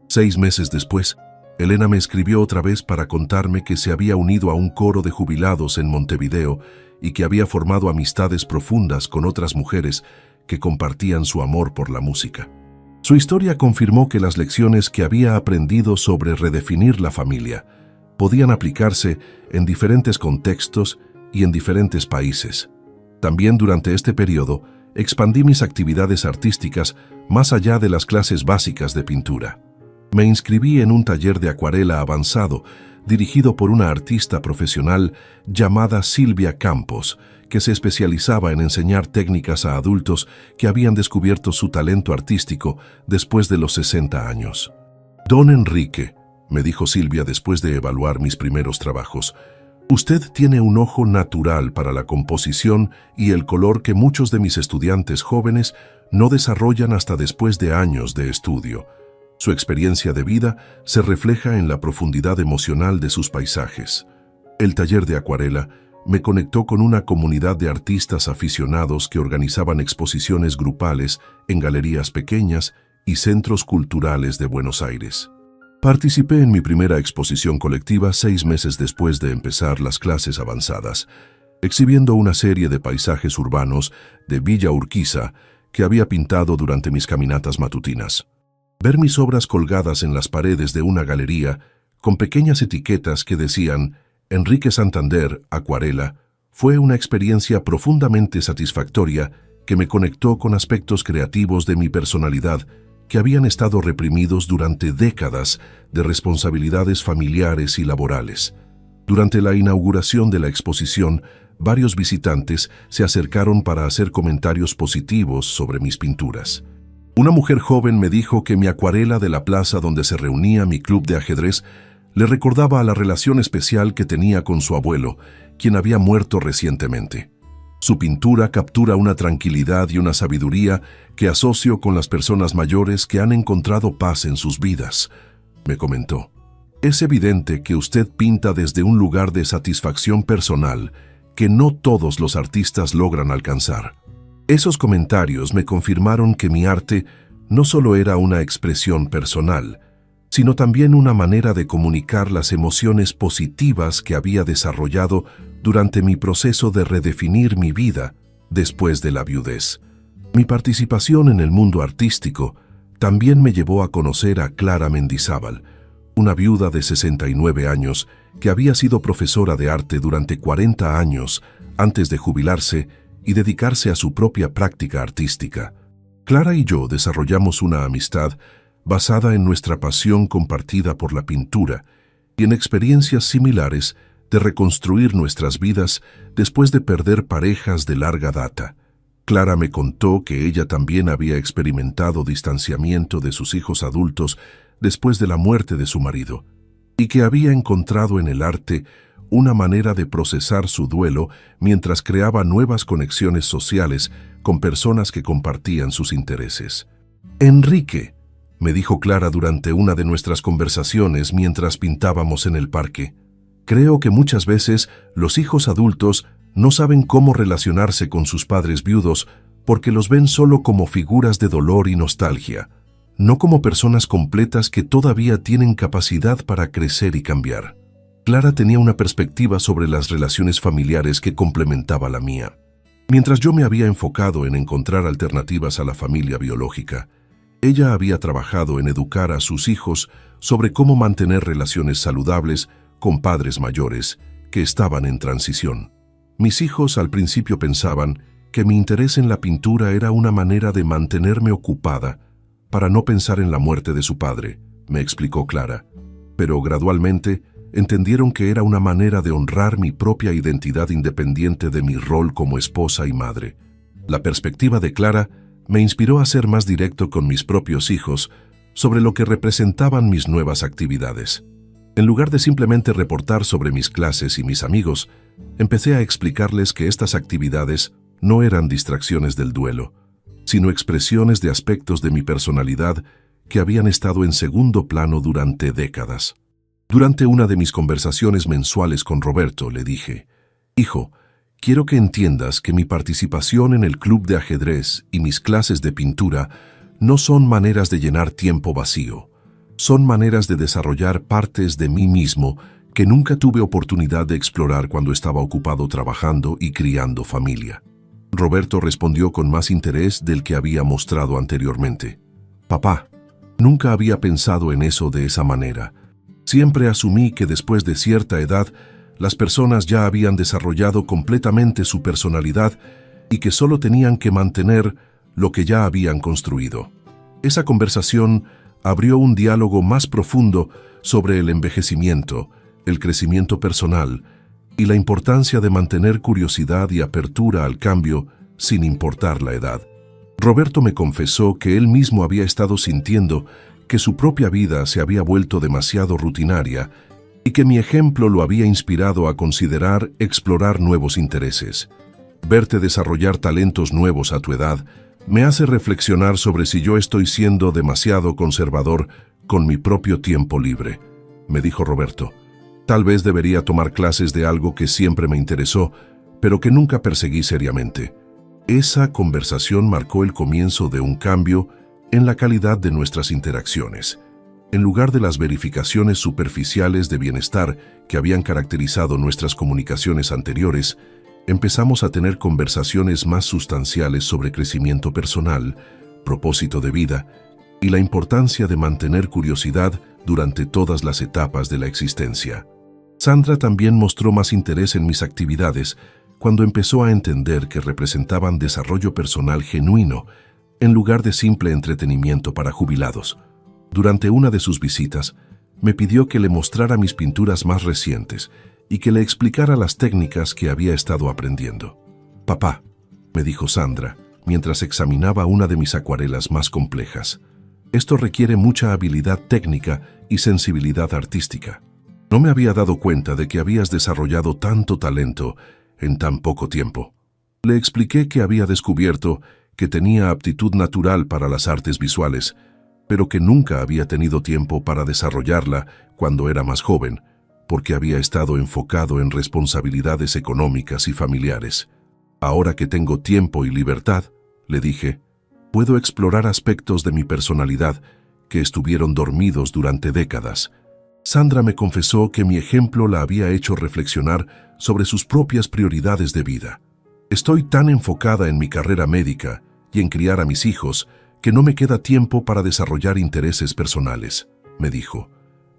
6 meses después, Elena me escribió otra vez para contarme que se había unido a un coro de jubilados en Montevideo y que había formado amistades profundas con otras mujeres que compartían su amor por la música. Su historia confirmó que las lecciones que había aprendido sobre redefinir la familia podían aplicarse en diferentes contextos y en diferentes países. También durante este periodo, expandí mis actividades artísticas más allá de las clases básicas de pintura. Me inscribí en un taller de acuarela avanzado dirigido por una artista profesional llamada Silvia Campos, que se especializaba en enseñar técnicas a adultos que habían descubierto su talento artístico después de los 60 años. «Don Enrique», me dijo Silvia después de evaluar mis primeros trabajos, «usted tiene un ojo natural para la composición y el color que muchos de mis estudiantes jóvenes no desarrollan hasta después de años de estudio. Su experiencia de vida se refleja en la profundidad emocional de sus paisajes. El taller de acuarela me conectó con una comunidad de artistas aficionados que organizaban exposiciones grupales en galerías pequeñas y centros culturales de Buenos Aires. Participé en mi primera exposición colectiva 6 meses después de empezar las clases avanzadas, exhibiendo una serie de paisajes urbanos de Villa Urquiza que había pintado durante mis caminatas matutinas. Ver mis obras colgadas en las paredes de una galería, con pequeñas etiquetas que decían «Enrique Santander, acuarela», fue una experiencia profundamente satisfactoria que me conectó con aspectos creativos de mi personalidad que habían estado reprimidos durante décadas de responsabilidades familiares y laborales. Durante la inauguración de la exposición, varios visitantes se acercaron para hacer comentarios positivos sobre mis pinturas. Una mujer joven me dijo que mi acuarela de la plaza donde se reunía mi club de ajedrez le recordaba a la relación especial que tenía con su abuelo, quien había muerto recientemente. Su pintura captura una tranquilidad y una sabiduría que asocio con las personas mayores que han encontrado paz en sus vidas, me comentó. Es evidente que usted pinta desde un lugar de satisfacción personal que no todos los artistas logran alcanzar. Esos comentarios me confirmaron que mi arte no solo era una expresión personal, sino también una manera de comunicar las emociones positivas que había desarrollado durante mi proceso de redefinir mi vida después de la viudez. Mi participación en el mundo artístico también me llevó a conocer a Clara Mendizábal, una viuda de 69 años que había sido profesora de arte durante 40 años antes de jubilarse y dedicarse a su propia práctica artística. Clara y yo desarrollamos una amistad basada en nuestra pasión compartida por la pintura y en experiencias similares de reconstruir nuestras vidas después de perder parejas de larga data. Clara me contó que ella también había experimentado distanciamiento de sus hijos adultos después de la muerte de su marido, y que había encontrado en el arte una manera de procesar su duelo mientras creaba nuevas conexiones sociales con personas que compartían sus intereses. Enrique, me dijo Clara durante una de nuestras conversaciones mientras pintábamos en el parque, creo que muchas veces los hijos adultos no saben cómo relacionarse con sus padres viudos porque los ven solo como figuras de dolor y nostalgia, no como personas completas que todavía tienen capacidad para crecer y cambiar. Clara tenía una perspectiva sobre las relaciones familiares que complementaba la mía. Mientras yo me había enfocado en encontrar alternativas a la familia biológica, ella había trabajado en educar a sus hijos sobre cómo mantener relaciones saludables con padres mayores que estaban en transición. Mis hijos al principio pensaban que mi interés en la pintura era una manera de mantenerme ocupada para no pensar en la muerte de su padre, me explicó Clara, pero gradualmente entendieron que era una manera de honrar mi propia identidad independiente de mi rol como esposa y madre. La perspectiva de Clara me inspiró a ser más directo con mis propios hijos sobre lo que representaban mis nuevas actividades. En lugar de simplemente reportar sobre mis clases y mis amigos, empecé a explicarles que estas actividades no eran distracciones del duelo, sino expresiones de aspectos de mi personalidad que habían estado en segundo plano durante décadas. Durante una de mis conversaciones mensuales con Roberto, le dije, «Hijo, quiero que entiendas que mi participación en el club de ajedrez y mis clases de pintura no son maneras de llenar tiempo vacío. Son maneras de desarrollar partes de mí mismo que nunca tuve oportunidad de explorar cuando estaba ocupado trabajando y criando familia». Roberto respondió con más interés del que había mostrado anteriormente. «Papá, nunca había pensado en eso de esa manera. Siempre asumí que después de cierta edad, las personas ya habían desarrollado completamente su personalidad y que solo tenían que mantener lo que ya habían construido». Esa conversación abrió un diálogo más profundo sobre el envejecimiento, el crecimiento personal y la importancia de mantener curiosidad y apertura al cambio sin importar la edad. Roberto me confesó que él mismo había estado sintiendo que su propia vida se había vuelto demasiado rutinaria y que mi ejemplo lo había inspirado a considerar explorar nuevos intereses. Verte desarrollar talentos nuevos a tu edad me hace reflexionar sobre si yo estoy siendo demasiado conservador con mi propio tiempo libre, me dijo Roberto. Tal vez debería tomar clases de algo que siempre me interesó, pero que nunca perseguí seriamente. Esa conversación marcó el comienzo de un cambio en la calidad de nuestras interacciones. En lugar de las verificaciones superficiales de bienestar que habían caracterizado nuestras comunicaciones anteriores, empezamos a tener conversaciones más sustanciales sobre crecimiento personal, propósito de vida y la importancia de mantener curiosidad durante todas las etapas de la existencia. Sandra también mostró más interés en mis actividades cuando empezó a entender que representaban desarrollo personal genuino en lugar de simple entretenimiento para jubilados. Durante una de sus visitas, me pidió que le mostrara mis pinturas más recientes y que le explicara las técnicas que había estado aprendiendo. «Papá», me dijo Sandra, mientras examinaba una de mis acuarelas más complejas. Esto requiere mucha habilidad técnica y sensibilidad artística. No me había dado cuenta de que habías desarrollado tanto talento en tan poco tiempo. Le expliqué que había descubierto que tenía aptitud natural para las artes visuales, pero que nunca había tenido tiempo para desarrollarla cuando era más joven, porque había estado enfocado en responsabilidades económicas y familiares. Ahora que tengo tiempo y libertad, le dije, puedo explorar aspectos de mi personalidad que estuvieron dormidos durante décadas. Sandra me confesó que mi ejemplo la había hecho reflexionar sobre sus propias prioridades de vida. Estoy tan enfocada en mi carrera médica y en criar a mis hijos que no me queda tiempo para desarrollar intereses personales, me dijo.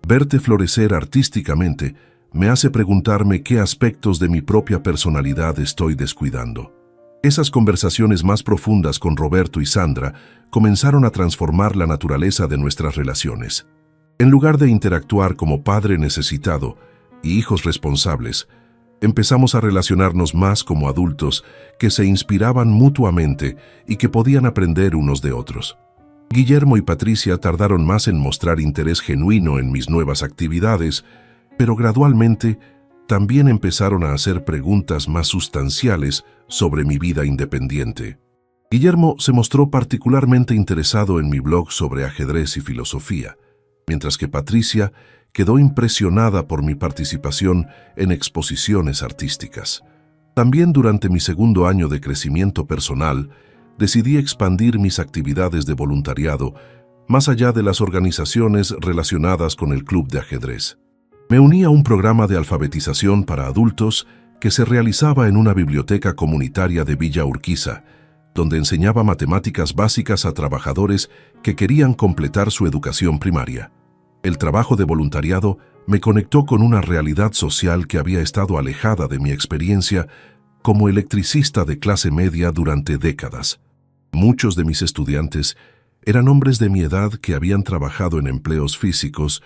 Verte florecer artísticamente me hace preguntarme qué aspectos de mi propia personalidad estoy descuidando. Esas conversaciones más profundas con Roberto y Sandra comenzaron a transformar la naturaleza de nuestras relaciones. En lugar de interactuar como padre necesitado y hijos responsables, empezamos a relacionarnos más como adultos que se inspiraban mutuamente y que podían aprender unos de otros. Guillermo y Patricia tardaron más en mostrar interés genuino en mis nuevas actividades, pero gradualmente también empezaron a hacer preguntas más sustanciales sobre mi vida independiente. Guillermo se mostró particularmente interesado en mi blog sobre ajedrez y filosofía, mientras que Patricia quedó impresionada por mi participación en exposiciones artísticas. También durante mi segundo año de crecimiento personal, decidí expandir mis actividades de voluntariado más allá de las organizaciones relacionadas con el club de ajedrez. Me uní a un programa de alfabetización para adultos que se realizaba en una biblioteca comunitaria de Villa Urquiza, donde enseñaba matemáticas básicas a trabajadores que querían completar su educación primaria. El trabajo de voluntariado me conectó con una realidad social que había estado alejada de mi experiencia como electricista de clase media durante décadas. Muchos de mis estudiantes eran hombres de mi edad que habían trabajado en empleos físicos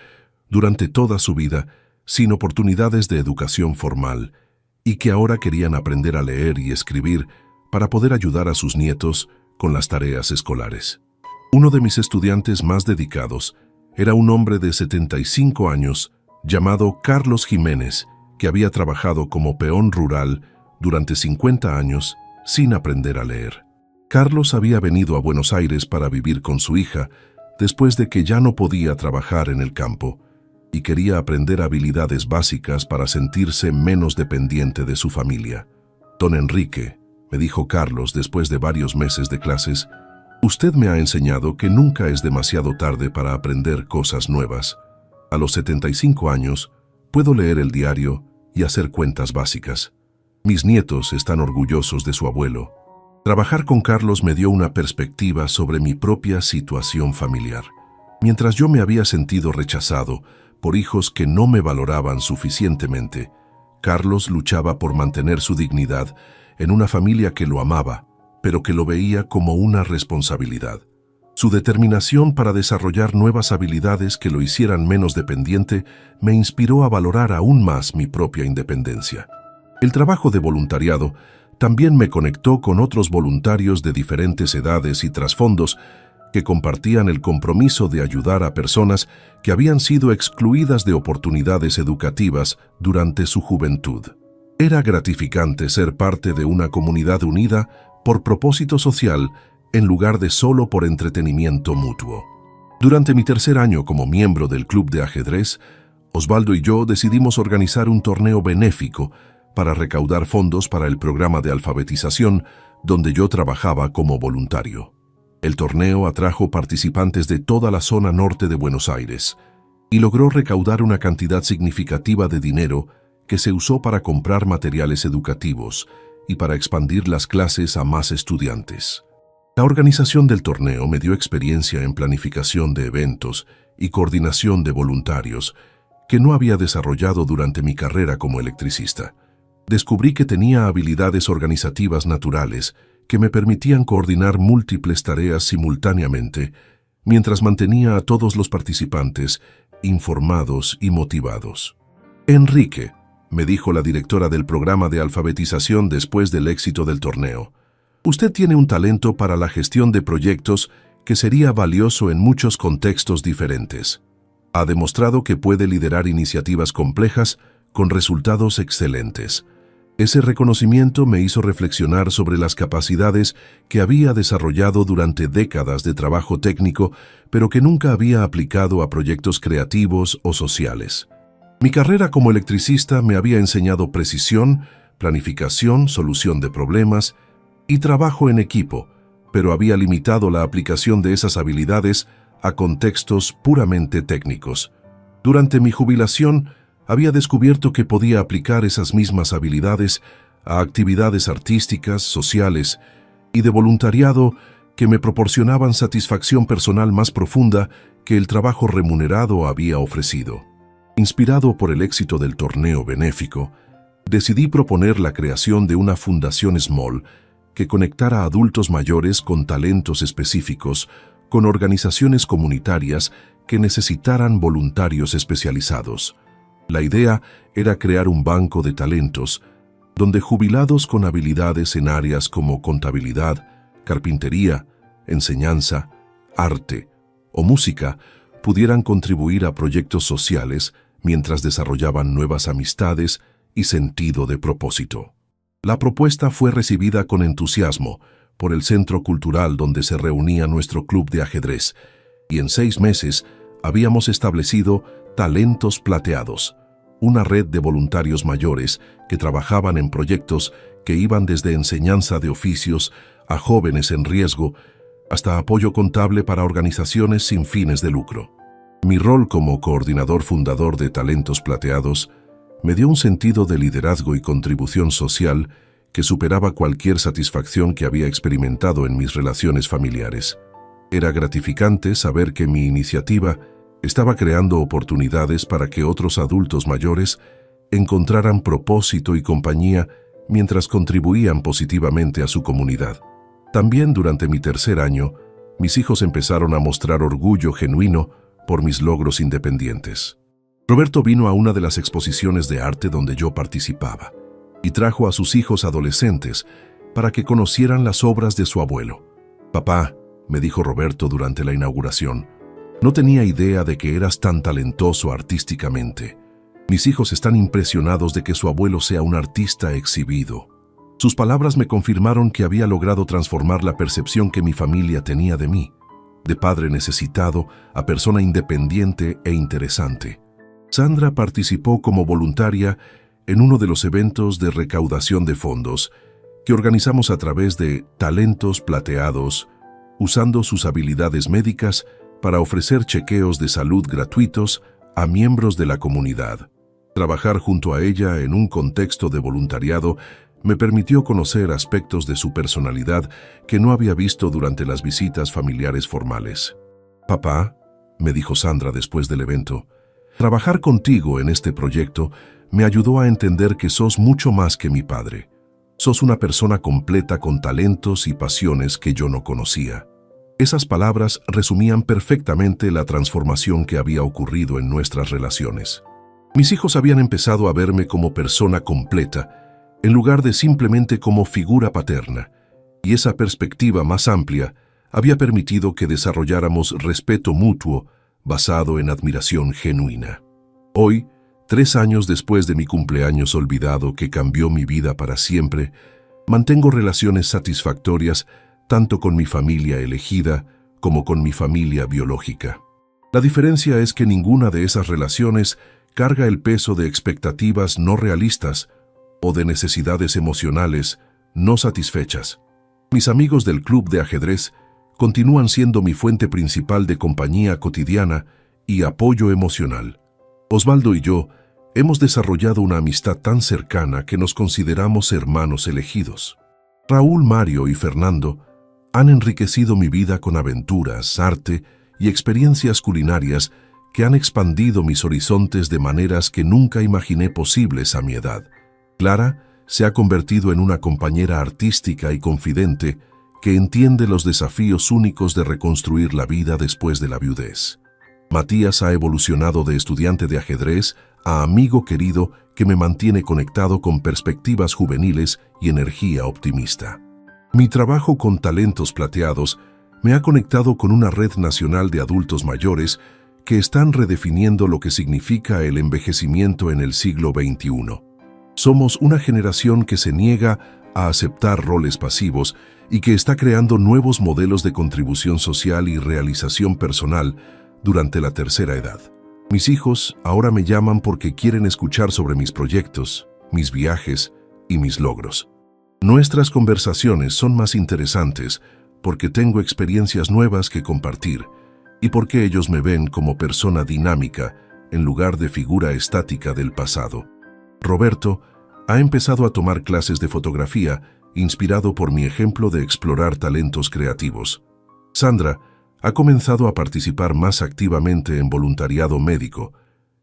durante toda su vida sin oportunidades de educación formal y que ahora querían aprender a leer y escribir para poder ayudar a sus nietos con las tareas escolares. Uno de mis estudiantes más dedicados era un hombre de 75 años llamado Carlos Jiménez, que había trabajado como peón rural durante 50 años sin aprender a leer. Carlos había venido a Buenos Aires para vivir con su hija después de que ya no podía trabajar en el campo y quería aprender habilidades básicas para sentirse menos dependiente de su familia. Don Enrique, me dijo Carlos después de varios meses de clases, usted me ha enseñado que nunca es demasiado tarde para aprender cosas nuevas. A los 75 años, puedo leer el diario y hacer cuentas básicas. Mis nietos están orgullosos de su abuelo. Trabajar con Carlos me dio una perspectiva sobre mi propia situación familiar. Mientras yo me había sentido rechazado por hijos que no me valoraban suficientemente, Carlos luchaba por mantener su dignidad en una familia que lo amaba, pero que lo veía como una responsabilidad. Su determinación para desarrollar nuevas habilidades que lo hicieran menos dependiente me inspiró a valorar aún más mi propia independencia. El trabajo de voluntariado también me conectó con otros voluntarios de diferentes edades y trasfondos que compartían el compromiso de ayudar a personas que habían sido excluidas de oportunidades educativas durante su juventud. Era gratificante ser parte de una comunidad unida por propósito social en lugar de solo por entretenimiento mutuo. Durante mi tercer año como miembro del club de ajedrez, Osvaldo y yo decidimos organizar un torneo benéfico para recaudar fondos para el programa de alfabetización donde yo trabajaba como voluntario. El torneo atrajo participantes de toda la zona norte de Buenos Aires y logró recaudar una cantidad significativa de dinero que se usó para comprar materiales educativos y para expandir las clases a más estudiantes. La organización del torneo me dio experiencia en planificación de eventos y coordinación de voluntarios que no había desarrollado durante mi carrera como electricista. Descubrí que tenía habilidades organizativas naturales que me permitían coordinar múltiples tareas simultáneamente, mientras mantenía a todos los participantes informados y motivados. Enrique, me dijo la directora del programa de alfabetización después del éxito del torneo, Usted tiene un talento para la gestión de proyectos que sería valioso en muchos contextos diferentes. Ha demostrado que puede liderar iniciativas complejas con resultados excelentes. Ese reconocimiento me hizo reflexionar sobre las capacidades que había desarrollado durante décadas de trabajo técnico, pero que nunca había aplicado a proyectos creativos o sociales. Mi carrera como electricista me había enseñado precisión, planificación, solución de problemas y trabajo en equipo, pero había limitado la aplicación de esas habilidades a contextos puramente técnicos. Durante mi jubilación, había descubierto que podía aplicar esas mismas habilidades a actividades artísticas, sociales y de voluntariado que me proporcionaban satisfacción personal más profunda que el trabajo remunerado había ofrecido. Inspirado por el éxito del torneo benéfico, decidí proponer la creación de una fundación Small que conectara a adultos mayores con talentos específicos con organizaciones comunitarias que necesitaran voluntarios especializados. La idea era crear un banco de talentos donde jubilados con habilidades en áreas como contabilidad, carpintería, enseñanza, arte o música pudieran contribuir a proyectos sociales mientras desarrollaban nuevas amistades y sentido de propósito. La propuesta fue recibida con entusiasmo por el centro cultural donde se reunía nuestro club de ajedrez, y en 6 meses habíamos establecido Talentos Plateados, una red de voluntarios mayores que trabajaban en proyectos que iban desde enseñanza de oficios a jóvenes en riesgo hasta apoyo contable para organizaciones sin fines de lucro. Mi rol como coordinador fundador de Talentos Plateados me dio un sentido de liderazgo y contribución social que superaba cualquier satisfacción que había experimentado en mis relaciones familiares. Era gratificante saber que mi iniciativa estaba creando oportunidades para que otros adultos mayores encontraran propósito y compañía mientras contribuían positivamente a su comunidad. También durante mi 3er año, mis hijos empezaron a mostrar orgullo genuino por mis logros independientes. Roberto vino a una de las exposiciones de arte donde yo participaba y trajo a sus hijos adolescentes para que conocieran las obras de su abuelo. «Papá», me dijo Roberto durante la inauguración, «no tenía idea de que eras tan talentoso artísticamente. Mis hijos están impresionados de que su abuelo sea un artista exhibido». Sus palabras me confirmaron que había logrado transformar la percepción que mi familia tenía de mí, de padre necesitado a persona independiente e interesante. Sandra participó como voluntaria en uno de los eventos de recaudación de fondos que organizamos a través de Talentos Plateados, usando sus habilidades médicas para ofrecer chequeos de salud gratuitos a miembros de la comunidad. Trabajar junto a ella en un contexto de voluntariado me permitió conocer aspectos de su personalidad que no había visto durante las visitas familiares formales. «Papá», me dijo Sandra después del evento, «trabajar contigo en este proyecto me ayudó a entender que sos mucho más que mi padre. Sos una persona completa con talentos y pasiones que yo no conocía». Esas palabras resumían perfectamente la transformación que había ocurrido en nuestras relaciones. Mis hijos habían empezado a verme como persona completa, en lugar de simplemente como figura paterna, y esa perspectiva más amplia había permitido que desarrolláramos respeto mutuo basado en admiración genuina. Hoy, 3 años después de mi cumpleaños olvidado que cambió mi vida para siempre, mantengo relaciones satisfactorias tanto con mi familia elegida como con mi familia biológica. La diferencia es que ninguna de esas relaciones carga el peso de expectativas no realistas o de necesidades emocionales no satisfechas. Mis amigos del club de ajedrez continúan siendo mi fuente principal de compañía cotidiana y apoyo emocional. Osvaldo y yo hemos desarrollado una amistad tan cercana que nos consideramos hermanos elegidos. Raúl, Mario y Fernando han enriquecido mi vida con aventuras, arte y experiencias culinarias que han expandido mis horizontes de maneras que nunca imaginé posibles a mi edad. Clara se ha convertido en una compañera artística y confidente que entiende los desafíos únicos de reconstruir la vida después de la viudez. Matías ha evolucionado de estudiante de ajedrez a amigo querido que me mantiene conectado con perspectivas juveniles y energía optimista. Mi trabajo con talentos plateados me ha conectado con una red nacional de adultos mayores que están redefiniendo lo que significa el envejecimiento en el siglo XXI. Somos una generación que se niega a aceptar roles pasivos y que está creando nuevos modelos de contribución social y realización personal durante la tercera edad. Mis hijos ahora me llaman porque quieren escuchar sobre mis proyectos, mis viajes y mis logros. Nuestras conversaciones son más interesantes porque tengo experiencias nuevas que compartir y porque ellos me ven como persona dinámica en lugar de figura estática del pasado. Roberto ha empezado a tomar clases de fotografía inspirado por mi ejemplo de explorar talentos creativos. Sandra ha comenzado a participar más activamente en voluntariado médico.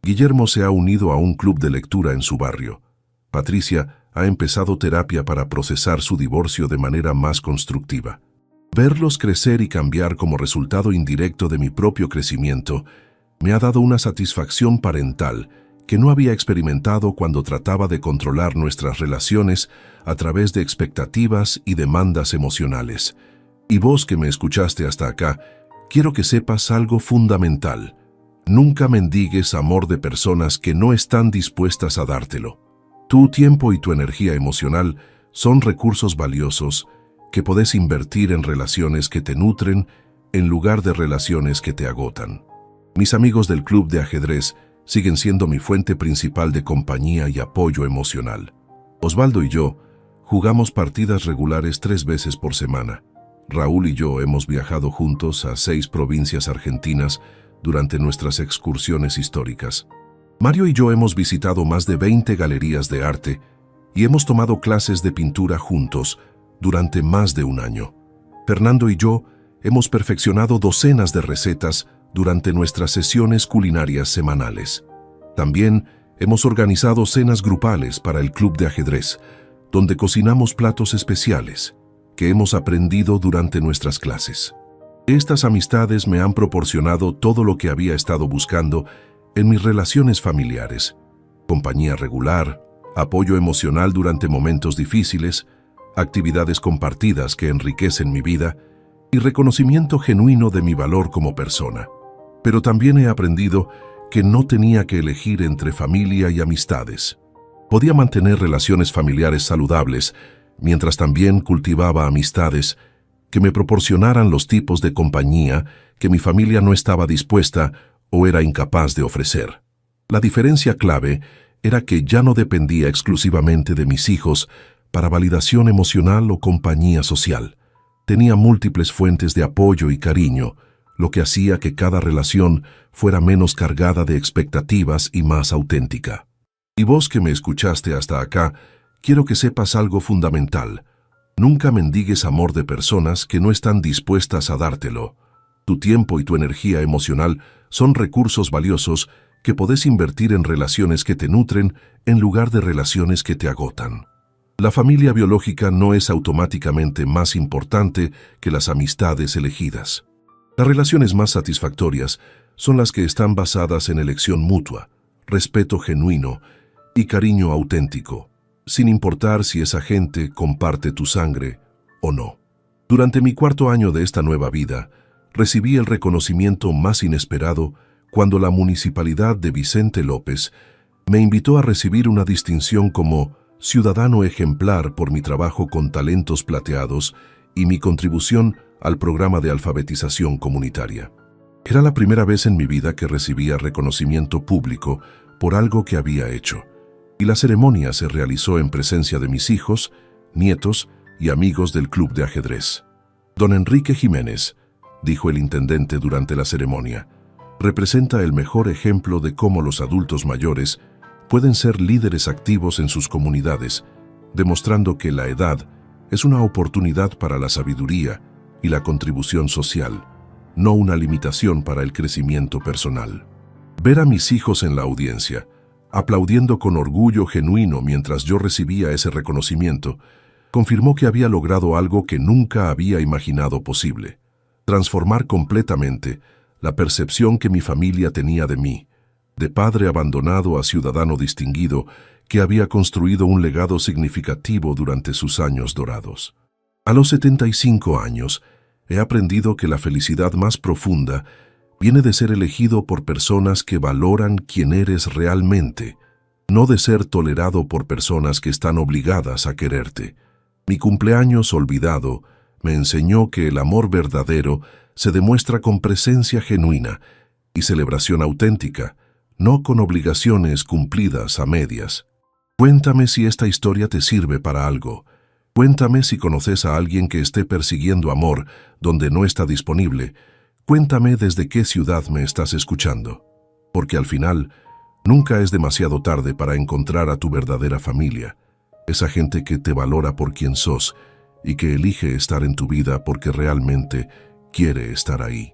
Guillermo se ha unido a un club de lectura en su barrio. Patricia ha empezado terapia para procesar su divorcio de manera más constructiva. Verlos crecer y cambiar como resultado indirecto de mi propio crecimiento me ha dado una satisfacción parental que no había experimentado cuando trataba de controlar nuestras relaciones a través de expectativas y demandas emocionales. Y vos que me escuchaste hasta acá, quiero que sepas algo fundamental. Nunca mendigues amor de personas que no están dispuestas a dártelo. Tu tiempo y tu energía emocional son recursos valiosos que podés invertir en relaciones que te nutren en lugar de relaciones que te agotan. Mis amigos del club de ajedrez siguen siendo mi fuente principal de compañía y apoyo emocional. Osvaldo y yo jugamos partidas regulares 3 veces por semana. Raúl y yo hemos viajado juntos a 6 provincias argentinas durante nuestras excursiones históricas. Mario y yo hemos visitado más de 20 galerías de arte y hemos tomado clases de pintura juntos durante más de un año. Fernando y yo hemos perfeccionado docenas de recetas durante nuestras sesiones culinarias semanales. También hemos organizado cenas grupales para el club de ajedrez, donde cocinamos platos especiales que hemos aprendido durante nuestras clases. Estas amistades me han proporcionado todo lo que había estado buscando en mis relaciones familiares: compañía regular, apoyo emocional durante momentos difíciles, actividades compartidas que enriquecen mi vida y reconocimiento genuino de mi valor como persona. Pero también he aprendido que no tenía que elegir entre familia y amistades. Podía mantener relaciones familiares saludables mientras también cultivaba amistades que me proporcionaran los tipos de compañía que mi familia no estaba dispuesta o era incapaz de ofrecer. La diferencia clave era que ya no dependía exclusivamente de mis hijos para validación emocional o compañía social. Tenía múltiples fuentes de apoyo y cariño, lo que hacía que cada relación fuera menos cargada de expectativas y más auténtica. Y vos que me escuchaste hasta acá, quiero que sepas algo fundamental. Nunca mendigues amor de personas que no están dispuestas a dártelo. Tu tiempo y tu energía emocional son recursos valiosos que podés invertir en relaciones que te nutren en lugar de relaciones que te agotan. La familia biológica no es automáticamente más importante que las amistades elegidas. Las relaciones más satisfactorias son las que están basadas en elección mutua, respeto genuino y cariño auténtico, sin importar si esa gente comparte tu sangre o no. Durante mi 4º año de esta nueva vida, recibí el reconocimiento más inesperado cuando la Municipalidad de Vicente López me invitó a recibir una distinción como ciudadano ejemplar por mi trabajo con talentos plateados y mi contribución al programa de alfabetización comunitaria. Era la primera vez en mi vida que recibía reconocimiento público por algo que había hecho, y la ceremonia se realizó en presencia de mis hijos, nietos y amigos del club de ajedrez. Don Enrique Jiménez, dijo el intendente durante la ceremonia, representa el mejor ejemplo de cómo los adultos mayores pueden ser líderes activos en sus comunidades, demostrando que la edad es una oportunidad para la sabiduría y la contribución social, no una limitación para el crecimiento personal. Ver a mis hijos en la audiencia, aplaudiendo con orgullo genuino mientras yo recibía ese reconocimiento, confirmó que había logrado algo que nunca había imaginado posible: transformar completamente la percepción que mi familia tenía de mí, de padre abandonado a ciudadano distinguido que había construido un legado significativo durante sus años dorados. A los 75 años, he aprendido que la felicidad más profunda viene de ser elegido por personas que valoran quién eres realmente, no de ser tolerado por personas que están obligadas a quererte. Mi cumpleaños olvidado me enseñó que el amor verdadero se demuestra con presencia genuina y celebración auténtica, no con obligaciones cumplidas a medias. Cuéntame si esta historia te sirve para algo. Cuéntame si conoces a alguien que esté persiguiendo amor donde no está disponible. Cuéntame desde qué ciudad me estás escuchando. Porque al final, nunca es demasiado tarde para encontrar a tu verdadera familia. Esa gente que te valora por quien sos y que elige estar en tu vida porque realmente quiere estar ahí.